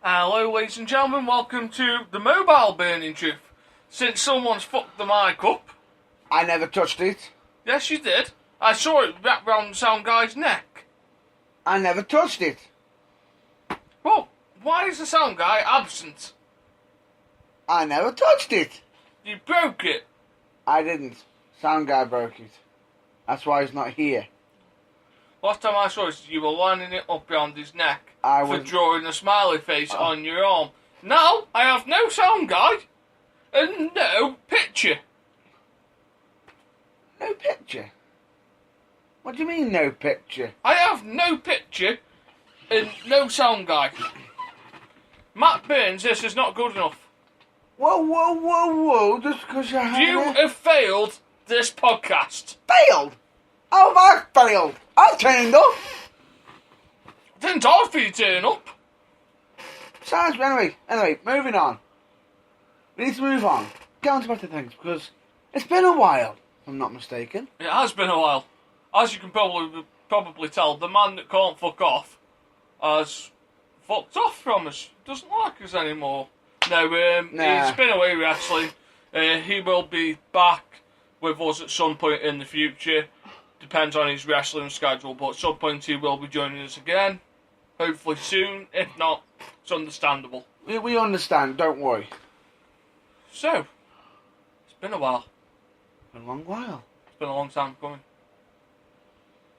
Hello, ladies and gentlemen, welcome to the Mobile Burning Truth. Since someone's fucked the mic up. I never touched it. Yes, you did. I saw it wrapped round the sound guy's neck. I never touched it. Well, why is the sound guy absent? I never touched it. You broke it. I didn't. Sound guy broke it. That's why he's not here. Last time I saw it, you were lining it up round his neck I for was... drawing a smiley face on your arm. Now, I have no sound guide and no picture. No picture? What do you mean, no picture? I have no picture and no sound guide. Matt Burns, this is not good enough. Whoa, just because you had You have failed this podcast. Failed? How have I failed? I turned up. Didn't ask for you to turn up. Besides, anyway, moving on. We need to move on. Get on to better things, because it's been a while, if I'm not mistaken. It has been a while. As you can probably tell, the man that can't fuck off has fucked off from us. Doesn't like us anymore. No, Nah. He's been away wrestling. He will be back with us at some point in the future. Depends on his wrestling schedule, but at some point he will be joining us again. Hopefully soon. If not, it's understandable. We understand, don't worry. So, it's been a while. It's been a long while. It's been a long time coming.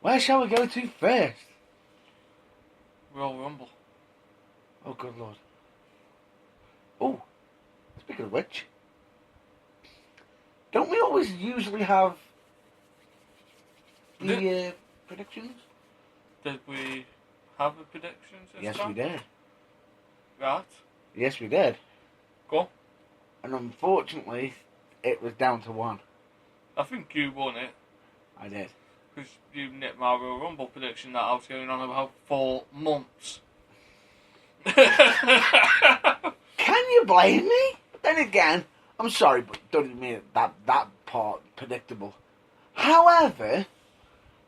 Where shall we go to first? Royal Rumble. Oh, good lord. Oh, speaking of which, don't we always usually have the predictions? Did we have a prediction this Yes, time? we did. Right. Yes, we did. Go on. And unfortunately, it was down to one. I think you won it. I did. Because you nicked my Royal Rumble prediction that I was going on about for months. Can you blame me? Then again, I'm sorry, but don't mean that part predictable. However,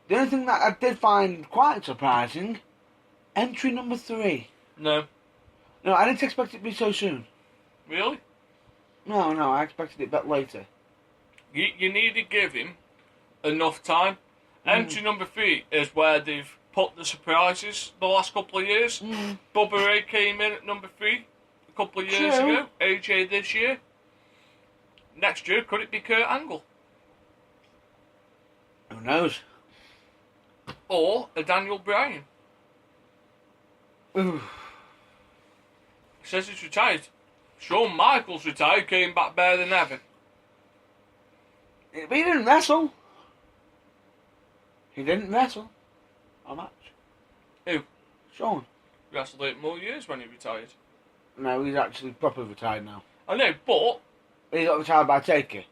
the only thing that I did find quite surprising, entry number 3. No. No, I didn't expect it to be so soon. Really? No, I expected it a bit later. You need to give him enough time. Entry number 3 is where they've put the surprises the last couple of years. Bubba Ray came in at number 3 a couple of years True. ago. AJ this year. Next year, could it be Kurt Angle? Who knows? Or a Daniel Bryan? Ooh. Says he's retired. Shawn Michaels retired, came back better than ever. But he didn't wrestle. He didn't wrestle a match. Who? Shawn. Wrestled 8 more years when he retired. No, he's actually properly retired now. I know, but He got retired by Taker.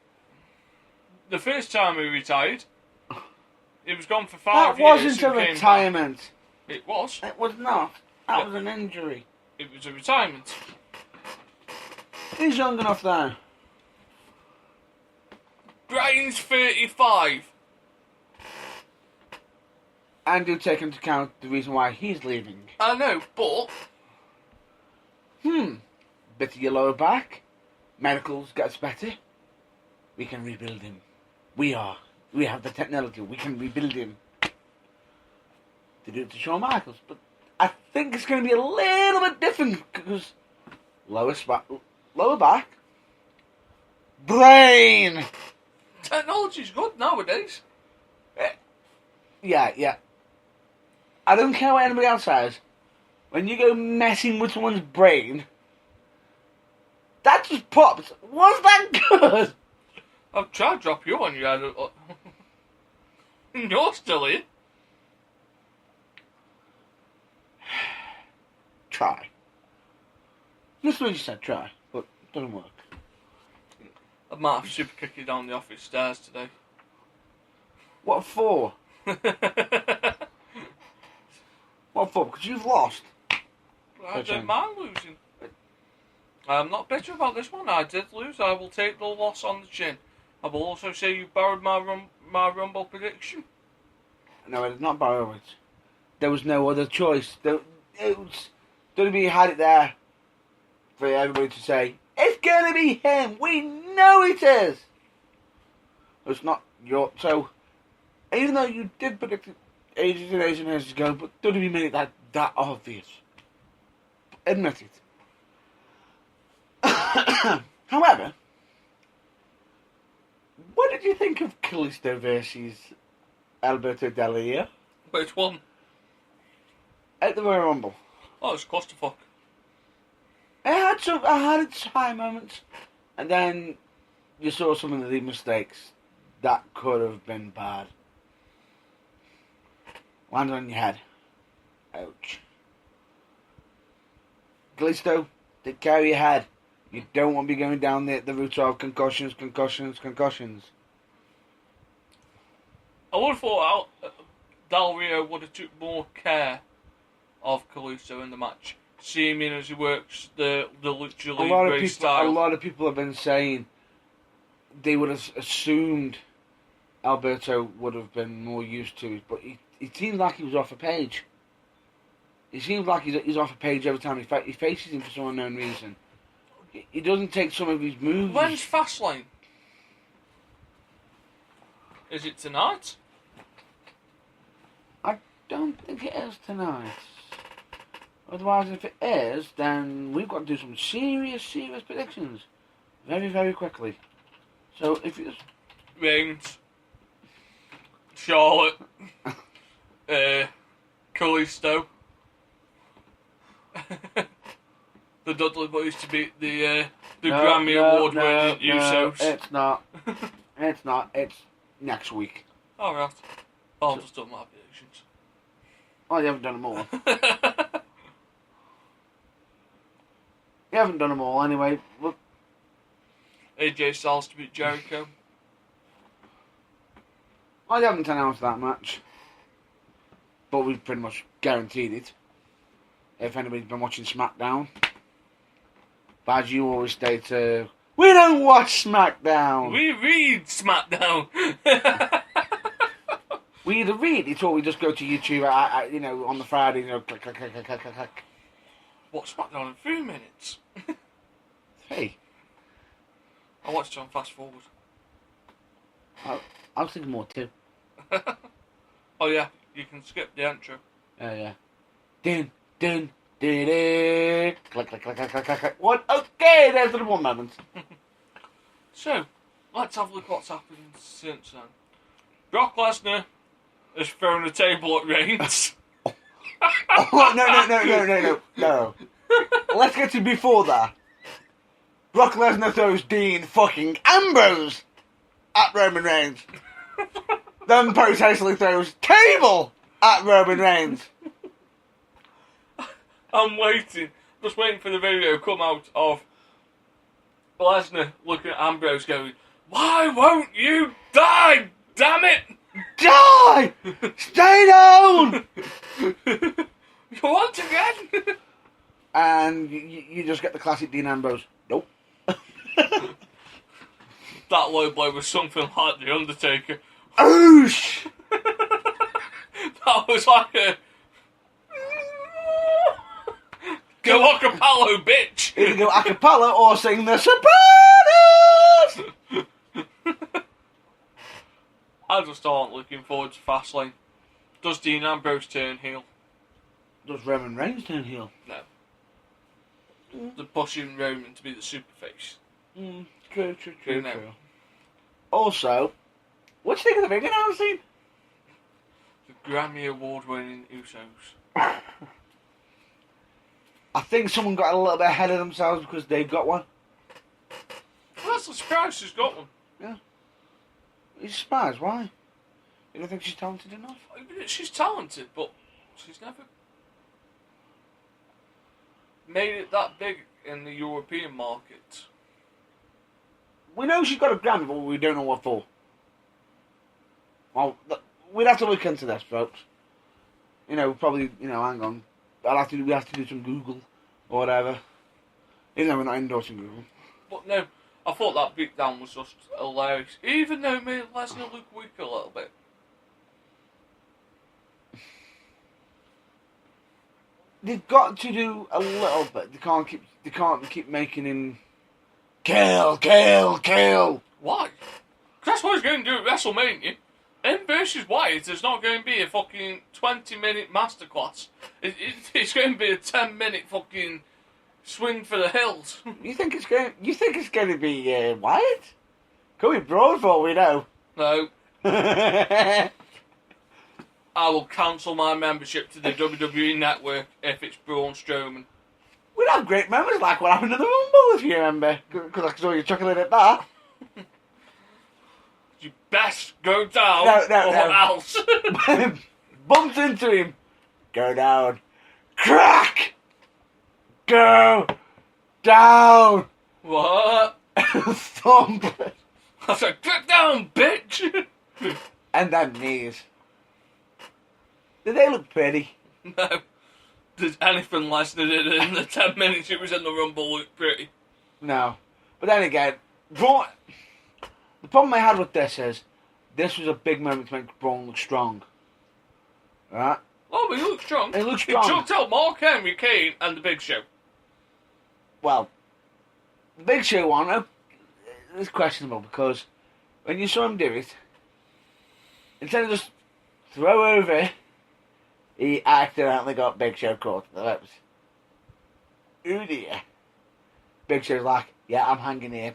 the first time he retired, he was gone for 5 That years. wasn't and a came retirement. back. It was. It was not. That Yeah. was an injury. It was a retirement. He's young enough now. Bryan's 35. And do take into account the reason why he's leaving. I know, but Bit of your lower back. Medicals gets better. We can rebuild him. We have the technology. We can rebuild him. To do it to Shawn Michaels. But I think it's going to be a little bit different because lower back. Brain! technology's good nowadays. Yeah. I don't care what anybody else says. When you go messing with someone's brain, that just pops. Was that good? I've tried to drop you on your head. You're still here. Try. That's what you said, try. But it doesn't work. I might have super kicked you down the office stairs today. What for? What for? Because you've lost. I don't mind losing. I'm not bitter about this one. I did lose. I will take the loss on the chin. I will also say you borrowed my Rumble prediction. No, I did not borrow it. There was no other choice. WWE had it there for everybody to say, it's going to be him. We know it is. It's not your... So, even though you did predict it ages and ages and ages ago, but WWE made it that obvious. Admit it. However, what did you think of Kalisto versus Alberto Del Rio Which one? at the Royal Rumble? Oh, it's clusterfuck. I had its high moments, and then you saw some of the mistakes that could have been bad. Landed on your head. Ouch. Kalisto, take care of your head. You don't want to be going down the route of concussions. I would have thought Del Rio would have took more care of Kalisto in the match, seeing as he works the Lucha Libre style. A lot of people have been saying they would have assumed Alberto would have been more used to it, but it seems like he was off a page. It seems like he's off a page every time he faces him for some unknown reason. He doesn't take some of his moves. When's Fastlane? Is it tonight? I don't think it is tonight. Otherwise, if it is, then we've got to do some serious predictions very, very quickly. So if it's Reigns, Charlotte, Kalisto, the Dudley Boys to beat the Grammy Award-winning Usos. It's not. It's not. It's next week. Alright. I'll just do my predictions. Oh, you haven't done them all. You haven't done them all anyway. Look. AJ Styles to beat Jericho. I haven't announced that match. But we've pretty much guaranteed it. If anybody's been watching SmackDown. But as you always state, we don't watch SmackDown! We read SmackDown! We either read it or we just go to YouTube, on the Friday, click, click, click, click, click, click. Watch SmackDown in 3 minutes. Hey. I watched it on fast forward. I was thinking more too. Oh yeah, you can skip the intro. Yeah. Dun, dun, dun, dun. Click, click, click, click, click, click, click. What? Okay, there's the one moment. So, let's have a look what's happened since then. Brock Lesnar has thrown a table at Reigns. Oh, no. Let's get to before that. Brock Lesnar throws Dean fucking Ambrose at Roman Reigns. Then potentially throws table at Roman Reigns. I'm waiting. Just waiting for the video to come out of Lesnar looking at Ambrose going, "Why won't you die, damn it! Die! Stay down!" You want again? And you just get the classic Dean Ambrose. Nope. That low blow was something like The Undertaker. Oosh! That was like a... Go acapella, bitch! Either go a cappella or sing The Sopranos! I just aren't looking forward to Fastlane. Does Dean Ambrose turn heel? Does Roman Reigns turn heel? No. They're pushing Roman to be the superface. True. No. Also, what do you think of the ring announcing? The Grammy Award-winning Usos. I think someone got a little bit ahead of themselves because they've got one. Well, that's the surprise she's got one. Yeah. He's surprised. Why? You don't think she's talented enough? She's talented, but she's never made it that big in the European market. We know she's got a Grammy, but we don't know what for. Well, we'd have to look into this, folks. Probably, hang on. We have to do some Google or whatever. Even though we're not endorsing Google. But no, I thought that beatdown was just hilarious. Even though it made Lesnar look weak a little bit. they've got to do a little bit. They can't keep making him kill. Why? 'Cause that's what he's going to do at WrestleMania. Him versus Wyatt, there's not going to be a fucking 20-minute masterclass. It's going to be a 10-minute fucking swing for the hills. You think it's going to be Wyatt? Could be Broad for all we know. No, I will cancel my membership to the WWE Network if it's Braun Strowman. We'd have great memories like what happened in the Rumble, if you remember. Because I saw you chuckling at that. You best go down No. else. Bumped into him. Go down. Crack! Go down! What? Thump! I said, get down, bitch! And then knees. Did they look pretty? No. Does anything Lesnar did in the 10 minutes it was in the Rumble look pretty? No. But then again, Braun... The problem I had with this is, this was a big moment to make Braun look strong. Right? Oh, but he looked strong. He looked strong. He chucked out Mark Henry, Kane, and The Big Show. Well, the Big Show one, it's questionable because when you saw him do it, instead of just throw over, he accidentally got Big Show caught in the lips. Oh dear. Big Show's like, yeah, I'm hanging here.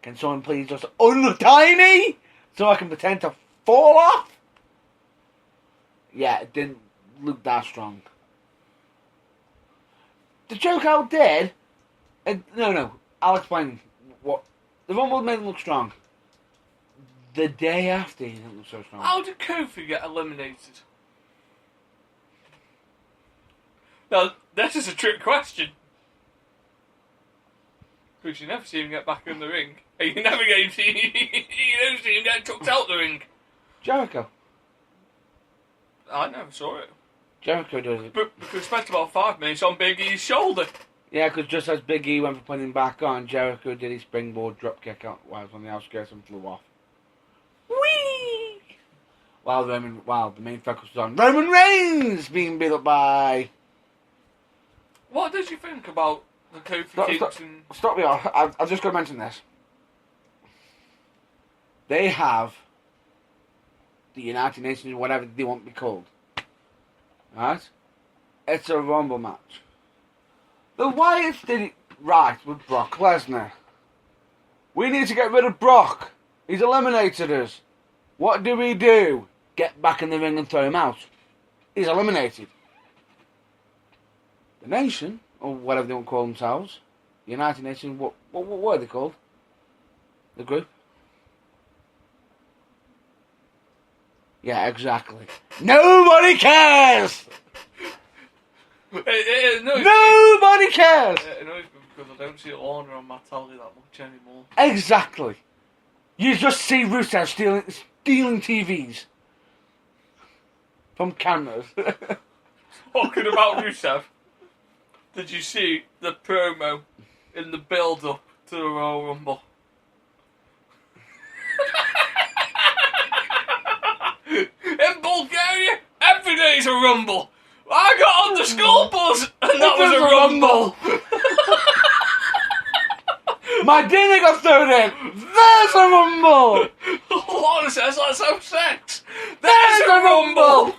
Can someone please just untie me so I can pretend to fall off? Yeah, it didn't look that strong. The joke out did. No, I'll explain what. The Rumble made him look strong. The day after, he didn't look so strong. How did Kofi get eliminated? Now, this is a trick question. Because you never see him get back in the ring. You never see him get chucked out the ring. Jericho. I never saw it. Jericho does it. But because we spent about 5 minutes on Big E's shoulder. Yeah, because just as Big E went for putting him back on, Jericho did his springboard drop kick out while he was on the outskirts and flew off. Whee! While the main focus was on Roman Reigns being beat up by... What did you think about the Kofi Kingston? Stop me off. I've just got to mention this. They have the United Nations, whatever they want to be called. Right? It's a Rumble match. The Wyatts did it right with Brock Lesnar. We need to get rid of Brock. He's eliminated us. What do? Get back in the ring and throw him out. He's eliminated. The Nation, or whatever they want to call themselves, the United Nations, what are they called? The group? Yeah, exactly. Nobody cares! Nobody cares! It annoys me because I don't see Lorna on my telly that much anymore. Exactly. You just see Rusev stealing TVs from cameras. Talking about Rusev, did you see the promo in the build-up to the Royal Rumble? In Bulgaria, every day's a Rumble. I got on the school bus and that was a Rumble. My dinner got thrown in. There's a Rumble. Lorna says let's have sex. There's a Rumble.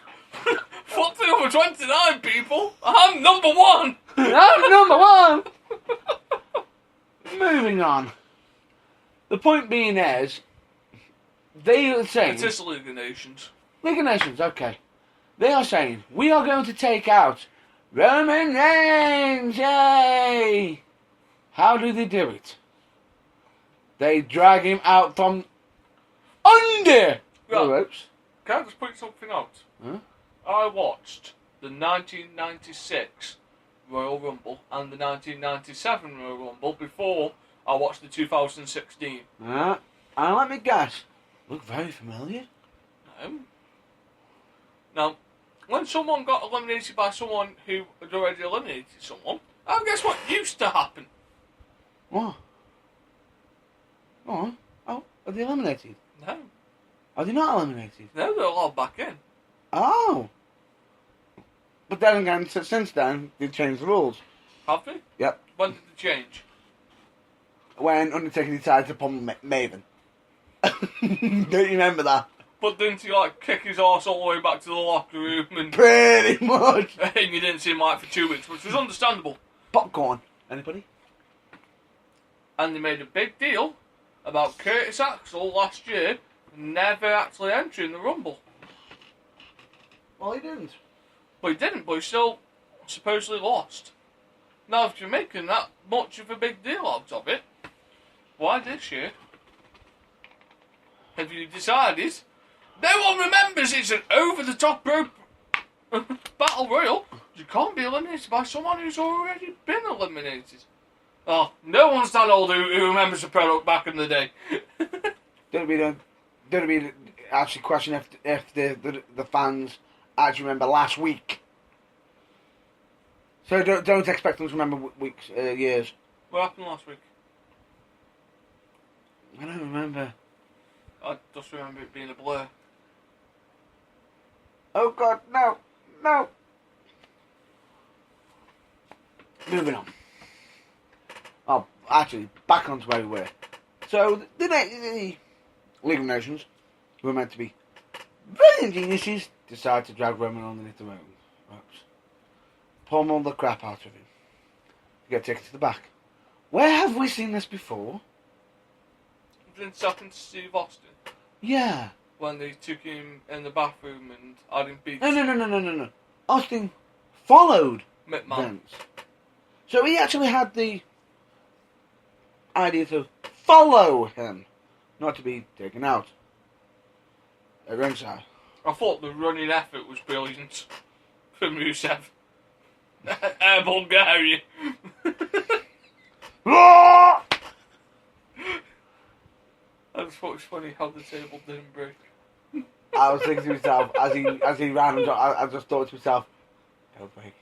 Fuck the number 29, people. I'm number 1. I'm number 1. Moving on. The point being is, they are saying... It is League of Nations. League of Nations, okay. They are saying, we are going to take out Roman Reigns, yay! How do they do it? They drag him out from under the ropes. Can I just point something out? Huh? I watched the 1996 Royal Rumble and the 1997 Royal Rumble before I watched the 2016. And let me guess. Look very familiar. No. Now, when someone got eliminated by someone who had already eliminated someone, guess what used to happen? What? Oh, are they eliminated? No. Are they not eliminated? No, they're allowed back in. Oh. But then again, since then, they've changed the rules. Have they? Yep. When did they change? When Undertaker decided to pummel Maven. Don't you remember that? But didn't he like kick his arse all the way back to the locker room and Pretty much. and you didn't see him like for 2 weeks, which was understandable. Popcorn. Anybody? And they made a big deal about Curtis Axel last year never actually entering the Rumble. Well, he didn't. But he didn't, but he still supposedly lost. Now, if you're making that much of a big deal out of it, why this year have you decided no one remembers it's an over-the-top rope battle royal? You can't be eliminated by someone who's already been eliminated. Oh, no one's that old who remembers the product back in the day. Don't be actually question if the fans actually remember last week. So don't expect them to remember weeks, years. What happened last week? I don't remember. I just remember it being a blur. Oh God, no. Moving on. Oh, actually, back onto where we were. So, the League of Nations, who were meant to be brilliant geniuses, decide to drag Roman underneath the ropes. Pummel the crap out of him. Get taken to the back. Where have we seen this before? Didn't it happen to Steve Austin? Yeah. When they took him in the bathroom and had him beat No. Austin followed McMahon. Vince. So he actually had the idea to follow him, not to be taken out at ringside. I thought the running effort was brilliant from Rusev. Air Bulgaria. I just thought it was funny how the table didn't break. I was thinking to myself, as he ran, I just thought to myself, don't break.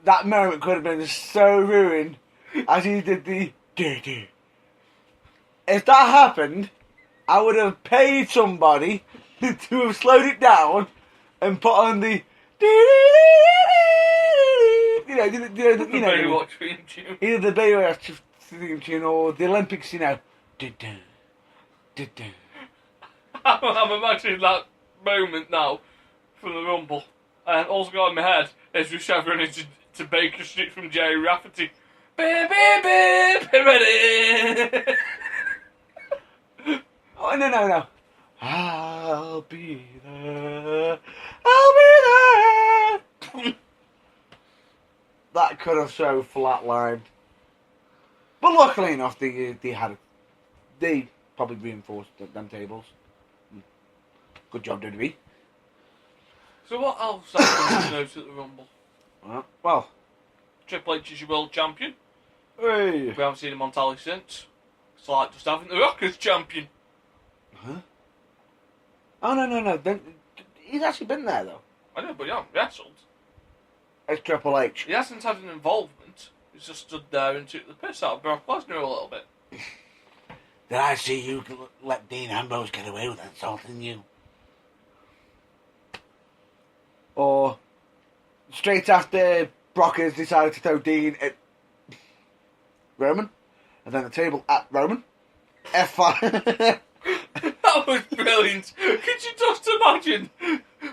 That moment could have been so ruined as he did the do-do. If that happened, I would have paid somebody to have slowed it down and put on the The Baywatch theme tune. either the Baywatch theme tune or the Olympics, do-do. I'm imagining that moment now from the Rumble. And also got in my head is Rusev running to Baker Street from Jerry Rafferty. Baby, ready. Oh, no. I'll be there. That could have so flatlined. But luckily enough, they probably reinforced them tables. Good job, WWE. So what else happened to note at the Rumble? Well, Triple H is your world champion. hey. We haven't seen him on tally since. It's like just having The Rock as champion. Huh? Oh, no. He's actually been there, though. I know, but he hasn't wrestled. It's Triple H. He hasn't had an involvement. He's just stood there and took the piss out of Brock Lesnar a little bit. Did I see you let Dean Ambrose get away with insulting you? Or straight after Brock has decided to throw Dean at Roman, and then the table at Roman. F5. That was brilliant. Could you just imagine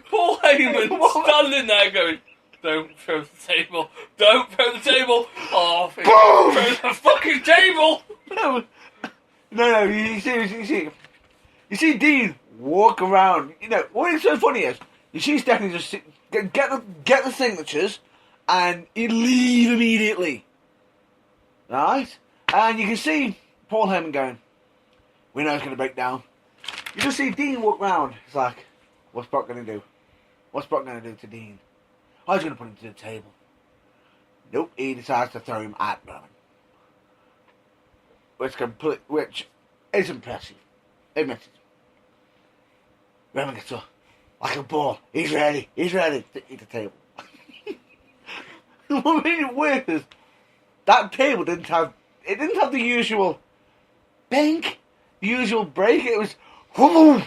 Paul Heyman standing there going, "Don't throw the table. Don't throw the table. Oh, throw the fucking table." No, you see Dean walk around. What is so funny is, you see Stephanie just get the signatures, and he'd leave immediately. Right? And you can see Paul Heyman going, we know it's going to break down. You just see Dean walk round. It's like, what's Brock going to do? What's Brock going to do to Dean? Oh, he's going to put him to the table. Nope, he decides to throw him at Roman. Which is impressive. Admit it. Roman gets up like a ball. He's ready to eat the table. What made it weird is that table didn't have the usual bank, the usual break. It was whoo.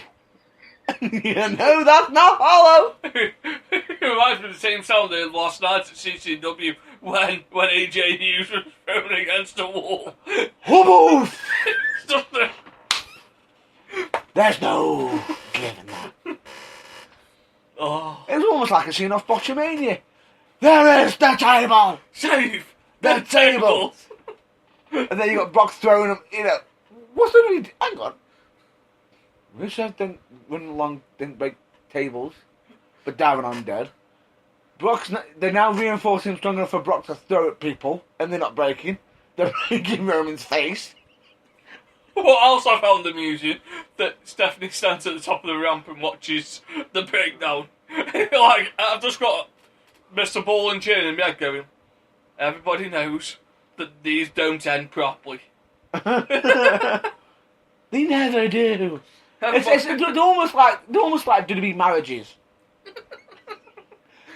You know that's not hollow. It reminds me of the same sound they had last night at CCW when AJ Hughes was thrown against the wall. Woof! It's just a- There's no giving that. Oh, It was almost like a scene off Botchamania. There is the table! save The table! And then you got Brock throwing him, what's the hang on. Rusev didn't break tables, but Darren Undead. They're now reinforcing him strong enough for Brock to throw at people, and they're not breaking. They're breaking Roman's face. What else I found amusing, that Stephanie stands at the top of the ramp and watches the breakdown. Like, I've just got Mr. Ball and Chain in my head going, everybody knows that these don't end properly. They never do. They're almost like WWE marriages.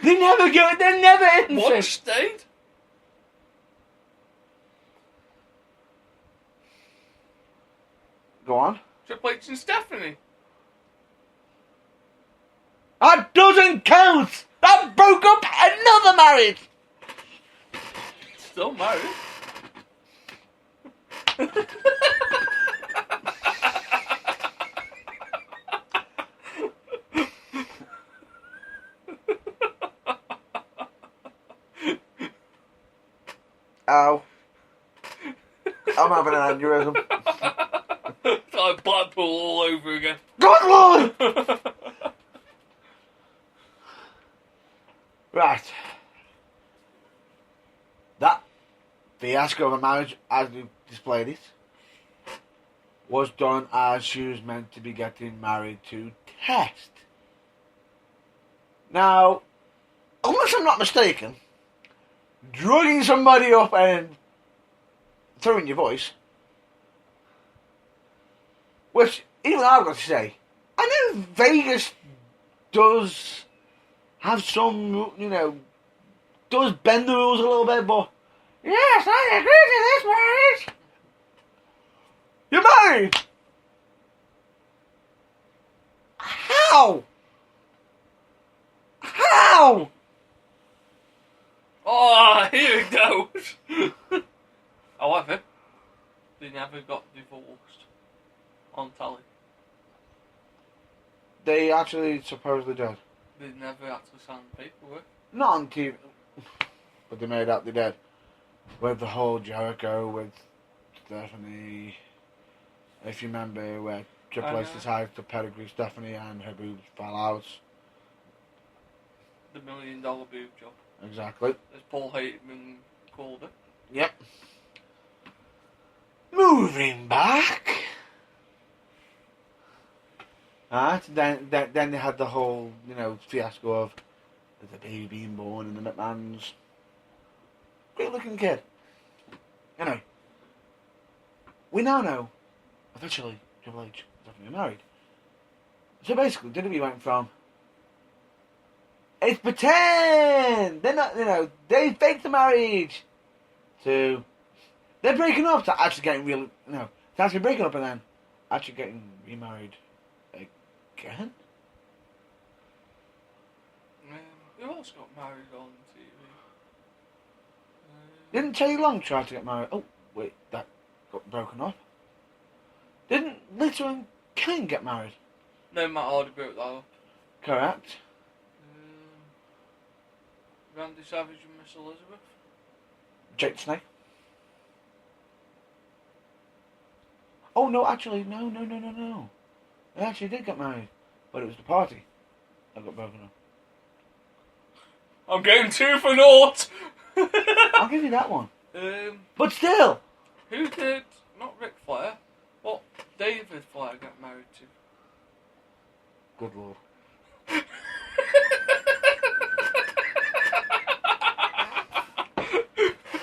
They never go. They're never in. One stayed. Go on. Triple H and Stephanie. That doesn't count. That broke up another marriage. Still married. Ow. I'm having an aneurysm. It's like Blackpool all over again. Good Lord! Right. That fiasco of a marriage, as we displayed it, was done as she was meant to be getting married to Test. Now, unless I'm not mistaken, drugging somebody up and throwing your voice, which even I've got to say, I know Vegas does have some, does bend the rules a little bit, but yes, I agree to this marriage. You're married. How? How? Oh, here it goes. However, they never got divorced on tally. They actually supposedly did. They never actually signed the paperwork. Not on TV, but they made out they did. With the whole Jericho with Stephanie. If you remember where Triple H decided to pedigree Stephanie and her boobs fell out. The $1 million boob job. Exactly. As Paul Heyman called it. Yep. Moving back. Then they had the whole, fiasco of the baby being born in the McMahons. Great looking kid. Anyway. We now know, officially, Triple H is definitely married. So basically, WWE went from, it's pretend! They're not, they faked the marriage! To, they're breaking up to actually getting real, to actually breaking up and then actually getting remarried again? Who else got married on TV? Didn't Teddy Long try to get married? Oh, wait, that got broken up. Didn't Lita and Kane get married? No, Matt Hardy broke that up. Correct. Randy Savage and Miss Elizabeth. Jake the Snake. Oh, no, actually, no. They actually did get married. But it was the party that got broken up. I'm going 2 for naught! I'll give you that one. But still! Who did, not Ric Flair, what David Flair got married to? Good Lord.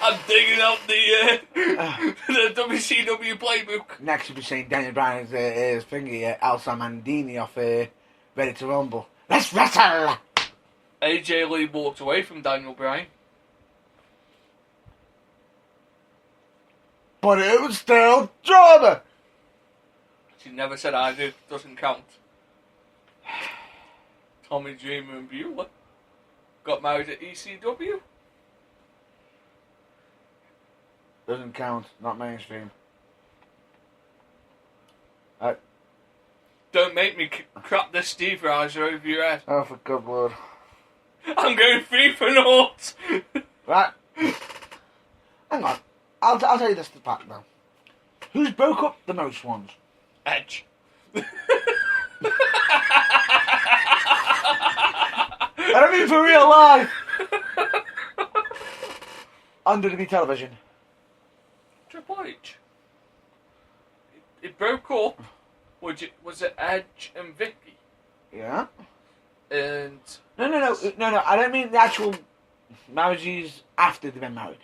I'm digging up the WCW playbook. Next you'll be saying Daniel Bryan's thingy, Alsa Mandini off Ready to Rumble. Let's wrestle! AJ Lee walked away from Daniel Bryan. But it was still drama! She never said I do, doesn't count. Tommy Dreamer and Beulah got married at ECW. Doesn't count. Not mainstream. Don't make me crap this Steve Riser over your head. Oh, for good lord. I'm going 3 for naught. Right. Hang on. I'll tell you this fact now. Who's broke up the most ones? Edge. I don't mean for real life. On WWE television. Triple H. It broke up. Was it Edge and Vicky? Yeah. And No. I don't mean the actual marriages after they've been married.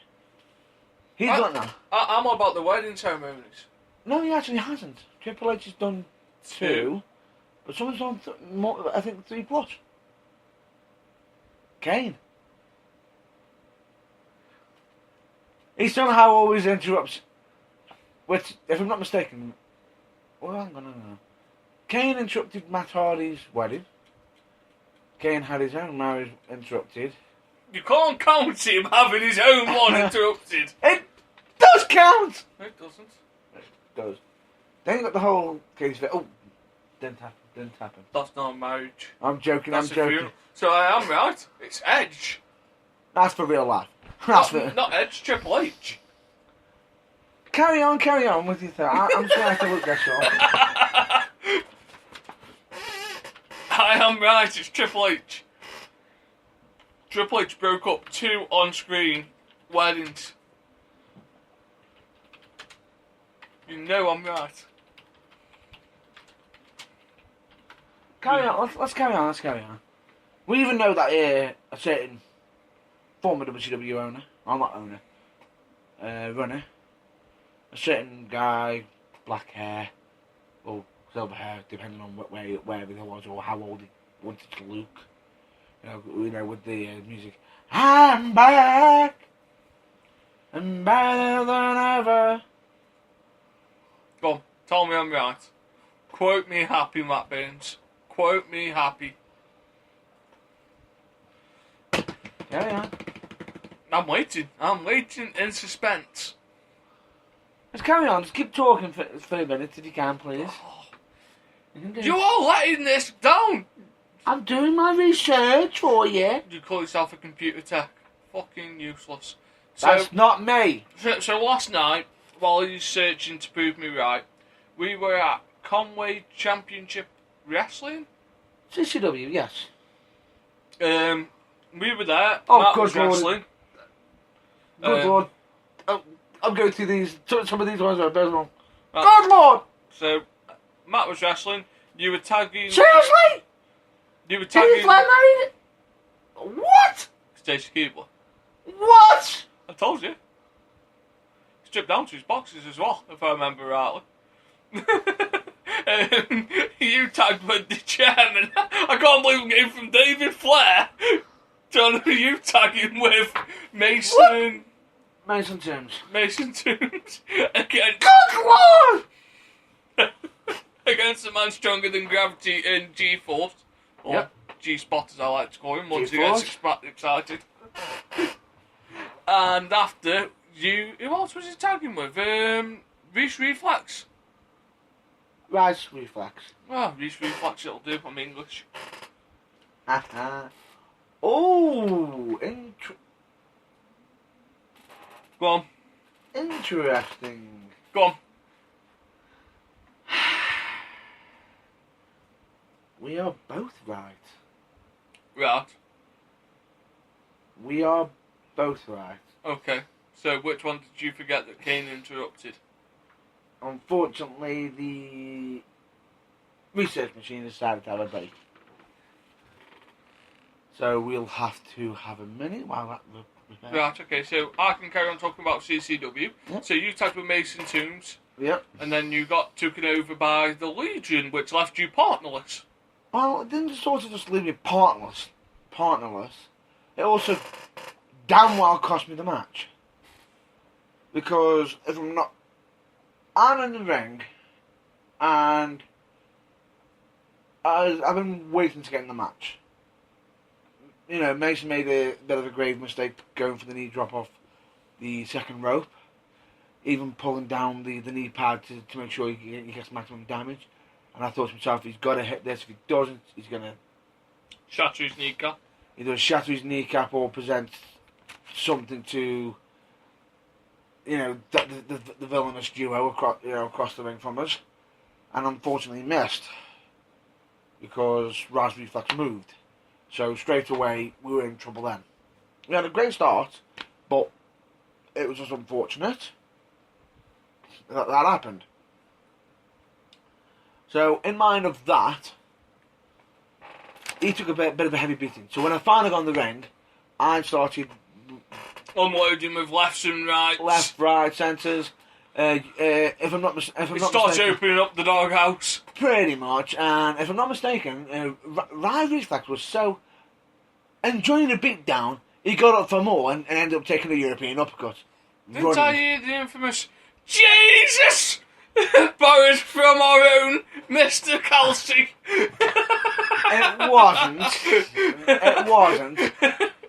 He's done that. I'm all about the wedding ceremonies. No, he actually hasn't. Triple H has done 2, but someone's done more. I think 3 plus. Kane. He somehow always interrupts. Which, if I'm not mistaken, well, hang on, no. Kane interrupted Matt Hardy's wedding. Kane had his own marriage interrupted. You can't count him having his own one interrupted. It does count! It doesn't. It does. Then you got the whole case of it. Oh, didn't happen. That's not a marriage. I'm joking, That's I'm a joking. funeral. So I am right. It's Edge. That's for real life. That's for... Not Edge, Triple H. Carry on with your thought. I'm just going to have to look this up. I am right, it's Triple H. Triple H broke up 2 on-screen weddings. You know I'm right. Carry on, let's carry on. We even know that a certain former WCW owner, I'm not owner, runner, a certain guy, black hair, or silver hair, depending on wherever he was or how old he wanted to look. You know, with the music. I'm back, and better than ever. Go on, tell me I'm right. Quote me happy, Matt Burns. Quote me happy. Yeah. I'm waiting in suspense. Let's carry on. Just keep talking for a minute if you can, please. You are letting this down. I'm doing my research for you. You call yourself a computer tech. Fucking useless. That's not me. So last night, while he was searching to prove me right, we were at Conway Championship Wrestling. CCW, yes. We were there. Oh, Matt good was lord. wrestling. Good lord. I'm going through these. Some of these ones are personal. Right. Good lord! So Matt was wrestling. You were tagging. Seriously? You were Heath tagging. Ledger? What? Stacey Keebler. What? I told you. Stripped down to his boxes as well, if I remember rightly. You tagged with the chairman. I can't believe I'm getting from David Flair to you tagging with Mason. Mason Toombs. Mason Toombs against. Good lord! Against a man stronger than gravity in G-Force. Or Yep. G-Spot as I like to call him, once he G-Force. gets excited. And after, who else was he tagging with? Reese Reflex. Rice reflex. Oh, Reese Reflex, it'll do, I'm English. Oh, Go on, interesting. go on. We are both right. Right, We are both right. okay. So which one did you forget that Kane interrupted? Unfortunately, the research machine decided to have a break. So we'll have to have a minute while that repairs. Right, okay, so I can carry on talking about CCW. Yep. So you tagged with Mason Toombs, Yep. and then you got taken over by the Legion, which left you partnerless. Well, it didn't sort of just leave me partnerless. It also damn well cost me the match. Because if I'm in the ring, and I've been waiting to get in the match. You know, Mason made a bit of a grave mistake going for the knee drop off the second rope, even pulling down the knee pad to make sure he gets maximum damage. And I thought to myself, he's got to hit this. If he doesn't, he's going to shatter his kneecap. Either shatter his kneecap or present something to, you know, the villainous duo across the ring from us. And unfortunately missed, because Raspberry Flex moved. So straight away, we were in trouble then. We had a great start, but it was just unfortunate that happened. So, in mind of that, he took a bit of a heavy beating. So when I finally got in the ring, I started unloading with lefts and rights. Left, right, centres. If I'm not mistaken, starts opening up the doghouse. Pretty much, and if I'm not mistaken, Raspberry Flex was so enjoying the beatdown, he got up for more and ended up taking a European uppercut. Didn't I hear the infamous Jesus borrowed from our own Mr. Kelsey? It wasn't. It wasn't.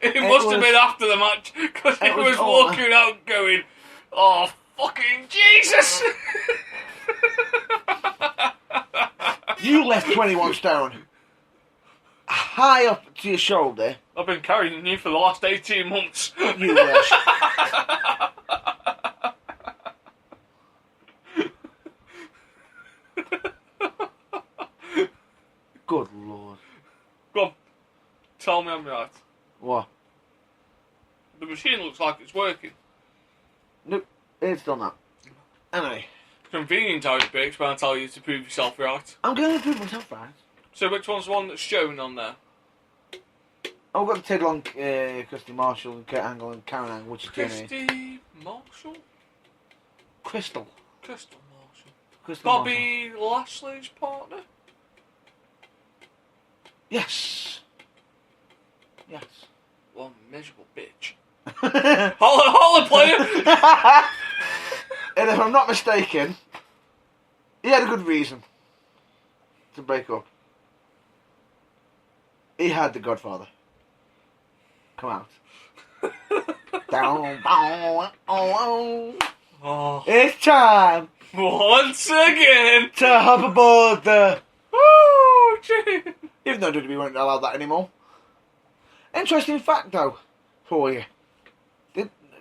It must have been after the match, because he was walking out going, "Oh, fucking Jesus!" You left 21 stone high up to your shoulder. I've been carrying you for the last 18 months. You wish. Good Lord. Go on, tell me I'm right. What? The machine looks like it's working. Nope, it's done that. Anyway. Convenient how it breaks when I tell you to prove yourself right. I'm going to prove myself right. So which one's the one that's shown on there? I've got to take along Christy Marshall and Kurt Angle and Karen Angle, which is Christy Marshall? Crystal Marshall. Crystal Bobby Marshall. Lashley's partner? Yes. One miserable bitch. Holla player! And if I'm not mistaken, he had a good reason to break up. He had the Godfather come out. Down, down, Oh. It's time Once again to hop aboard the... Oh, gee. Even though WWE won't allow that anymore. Interesting fact, though, for you.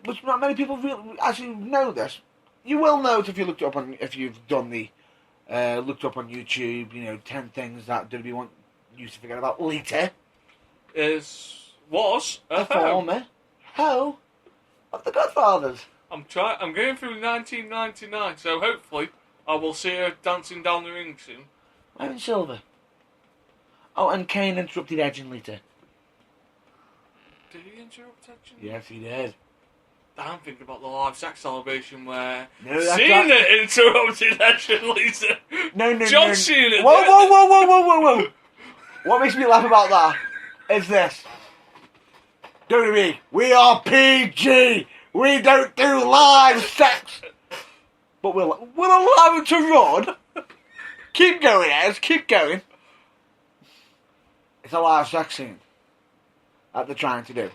Which not many people really actually know this. You will know it if you looked up on, if you've done the looked up on YouTube. You know, 10 things that WWE want you to forget about later. Was The former hoe of the Godfathers. I'm going through 1999, so hopefully I will see her dancing down the ring soon. Wearing silver. Oh, and Kane interrupted Edge and Lita. Did he interrupt Edge? Yes, he did. I'm thinking about the live sex celebration where No, that's Cena interrupted Edge and Lita. No. John Cena. Whoa. What makes me laugh about that is this. WWE, we are PG. We don't do live sex. But we'll allow it to run. Keep going, Ed. Keep going. It's a live sex scene that they're trying to do.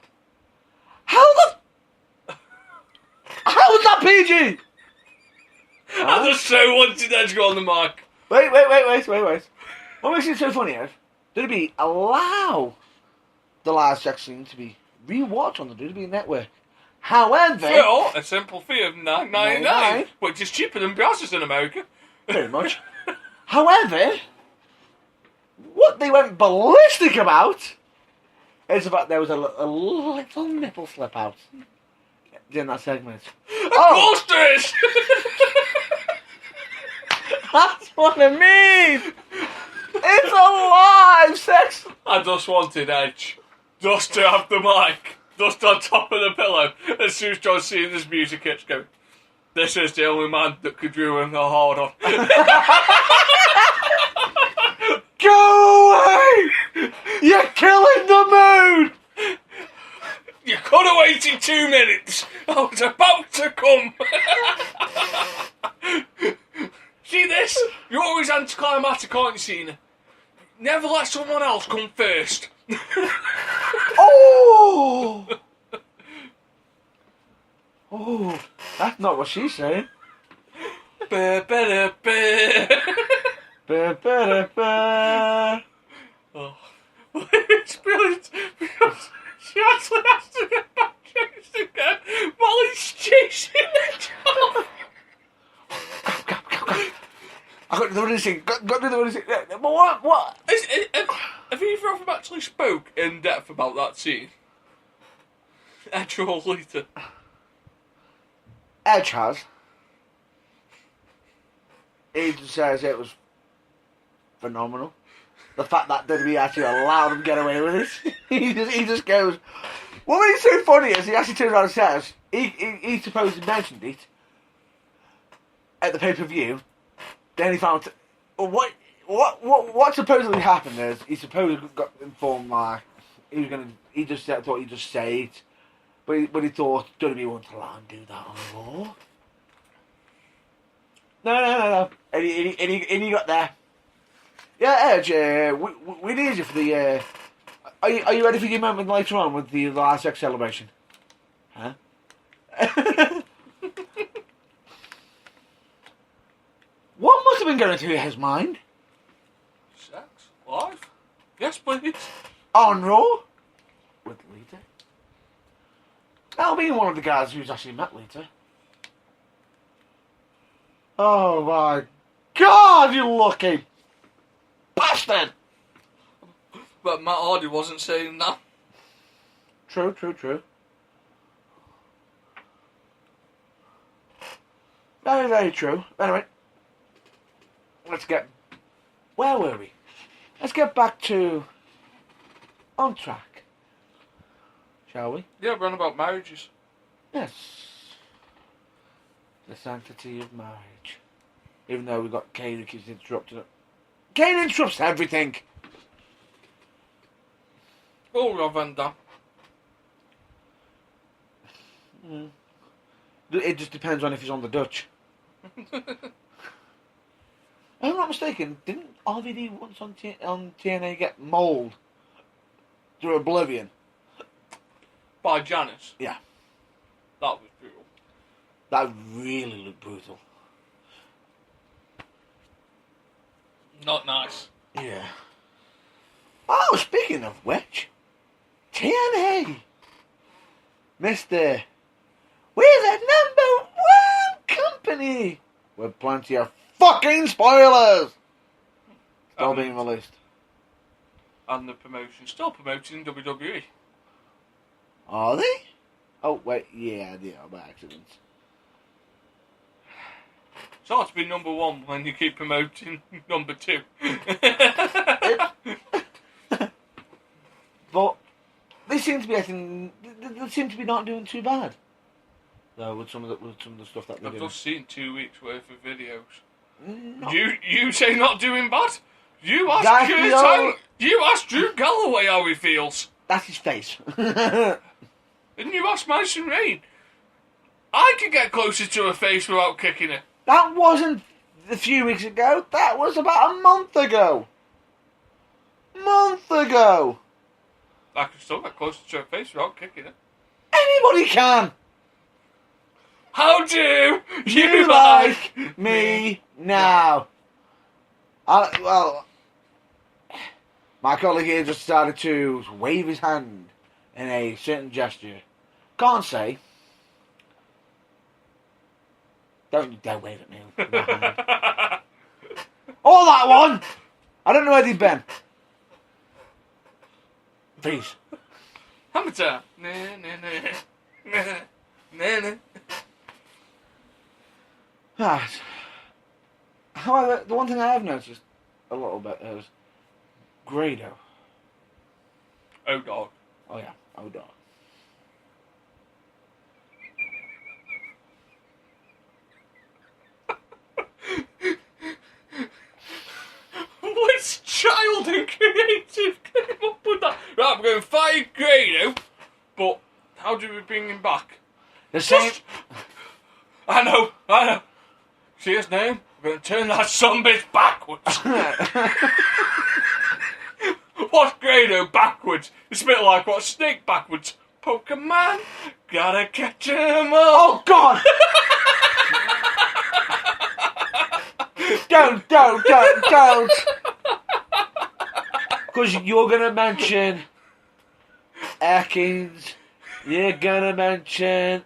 How is that PG? I just so wanted Edge to go on the mic. Wait. What makes it so funny is, WWE allow the live sex scene to be rewatched on the WWE network. However... For a simple fee of $9.99, $9.99, which is cheaper than Brazzers in America. Pretty much. However, what they went ballistic about is about there was a little nipple slip out during that segment. Of course there is! That's what I mean! It's a live sex... I just wanted Edge just to have the mic just on top of the pillow as soon as John Cena's music hits going, "This is the only man that could ruin a hard on." Go away! You're killing the mood! You could have waited 2 minutes. I was about to come. See this? You're always anticlimactic, aren't you, Cena? Never let someone else come first. Oh! Oh, that's not what she's saying. Ba-ba-da-ba. Ba-ba-da-ba. Oh. It's brilliant because she actually has to get back chased again while he's chasing the job. Go. I got the one thing. Got the one thing. But what? Have either of them actually spoke in depth about that scene? Edge or Lita? Edge has. He just says it was phenomenal. The fact that WWE actually allowed him to get away with it. he just goes. What made it so funny is he actually turns around and says he supposedly mentioned it at the pay-per-view. Then he found what supposedly happened is he supposedly got informed like he just thought he'd just say it, but he thought WWE wouldn't allow him to do that on Raw. No. And he got there. Yeah, Edge, we need you for the. Are you ready for your moment later on with the last sex celebration? Huh? What must have been going through his mind? Sex? Life? Yes, please. On Raw? With Lita? That'll be one of the guys who's actually met Lita. Oh my God, you lucky bastard! But Matt Hardy wasn't saying that. True. Very, very true. Anyway, let's get... Where were we? Let's get back to... On track. Shall we? Yeah, we're on about marriages. Yes. The sanctity of marriage. Even though we've got Kane who keeps interrupting it. Kane interrupts everything! Oh, Rob Van Dam. It just depends on if he's on the Dutch. If I'm not mistaken, didn't RVD once on TNA get mauled through oblivion? By Janice. Yeah. That was brutal. That really looked brutal. Not nice. Yeah. Oh, speaking of which, TNA, Mister, we're the #1 company with plenty of fucking spoilers still being released. And the promotion still promoting WWE. Are they? Oh wait, yeah, they are by accident. It's hard to be #1 when you keep promoting #2. But they seem to be they seem to be not doing too bad. Though with some of the stuff that they're I've doing. just seen 2 weeks worth of videos. No. You say not doing bad? You ask That's Kurt the Angle, you ask Drew Galloway how he feels. That's his face. And you ask Mason Rain. I can get closer to her face without kicking her. That wasn't a few weeks ago. That was about a month ago. I can still get closer to her face without kicking her. Anybody can. How do You like me now? Well, my colleague here just started to wave his hand in a certain gesture. Can't say. Don't you dare wave at me. with that hand. Oh, that one! I don't know where they've been. Please. Hammer time. Nah. Ah. However, the one thing I have noticed a little bit is Grado. Oh, dog. Oh yeah, oh dog. Which child and creative came up with that? Right, we're going to fire Grado, but how do we bring him back? The same. I know. See his name? We're going to turn that son bitch backwards. What's Grado backwards? It's a bit like what's Snake backwards. Pokemon, gotta catch 'em all. Oh God! Don't! Because you're gonna mention Ekins. You're gonna mention.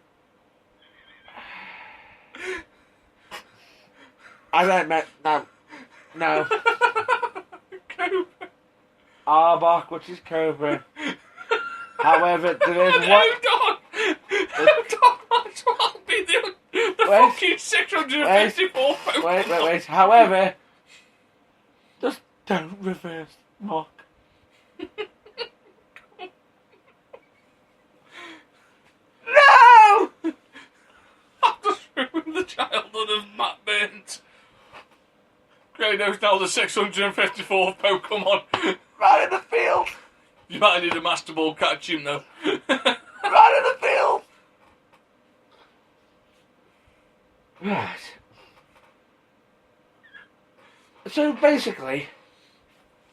I don't know. No. Cobra. Arbok, which is Cobra. However, there is one. Hold on. Might as well be the fucking 654 Pokemon. Wait. However, just don't reverse mock. No! I've just ruined the childhood of Matt Burns. Grado's now the 654th Pokemon. Right in the field! You might need a Master Ball catch him though. Right in the field! Right. So basically,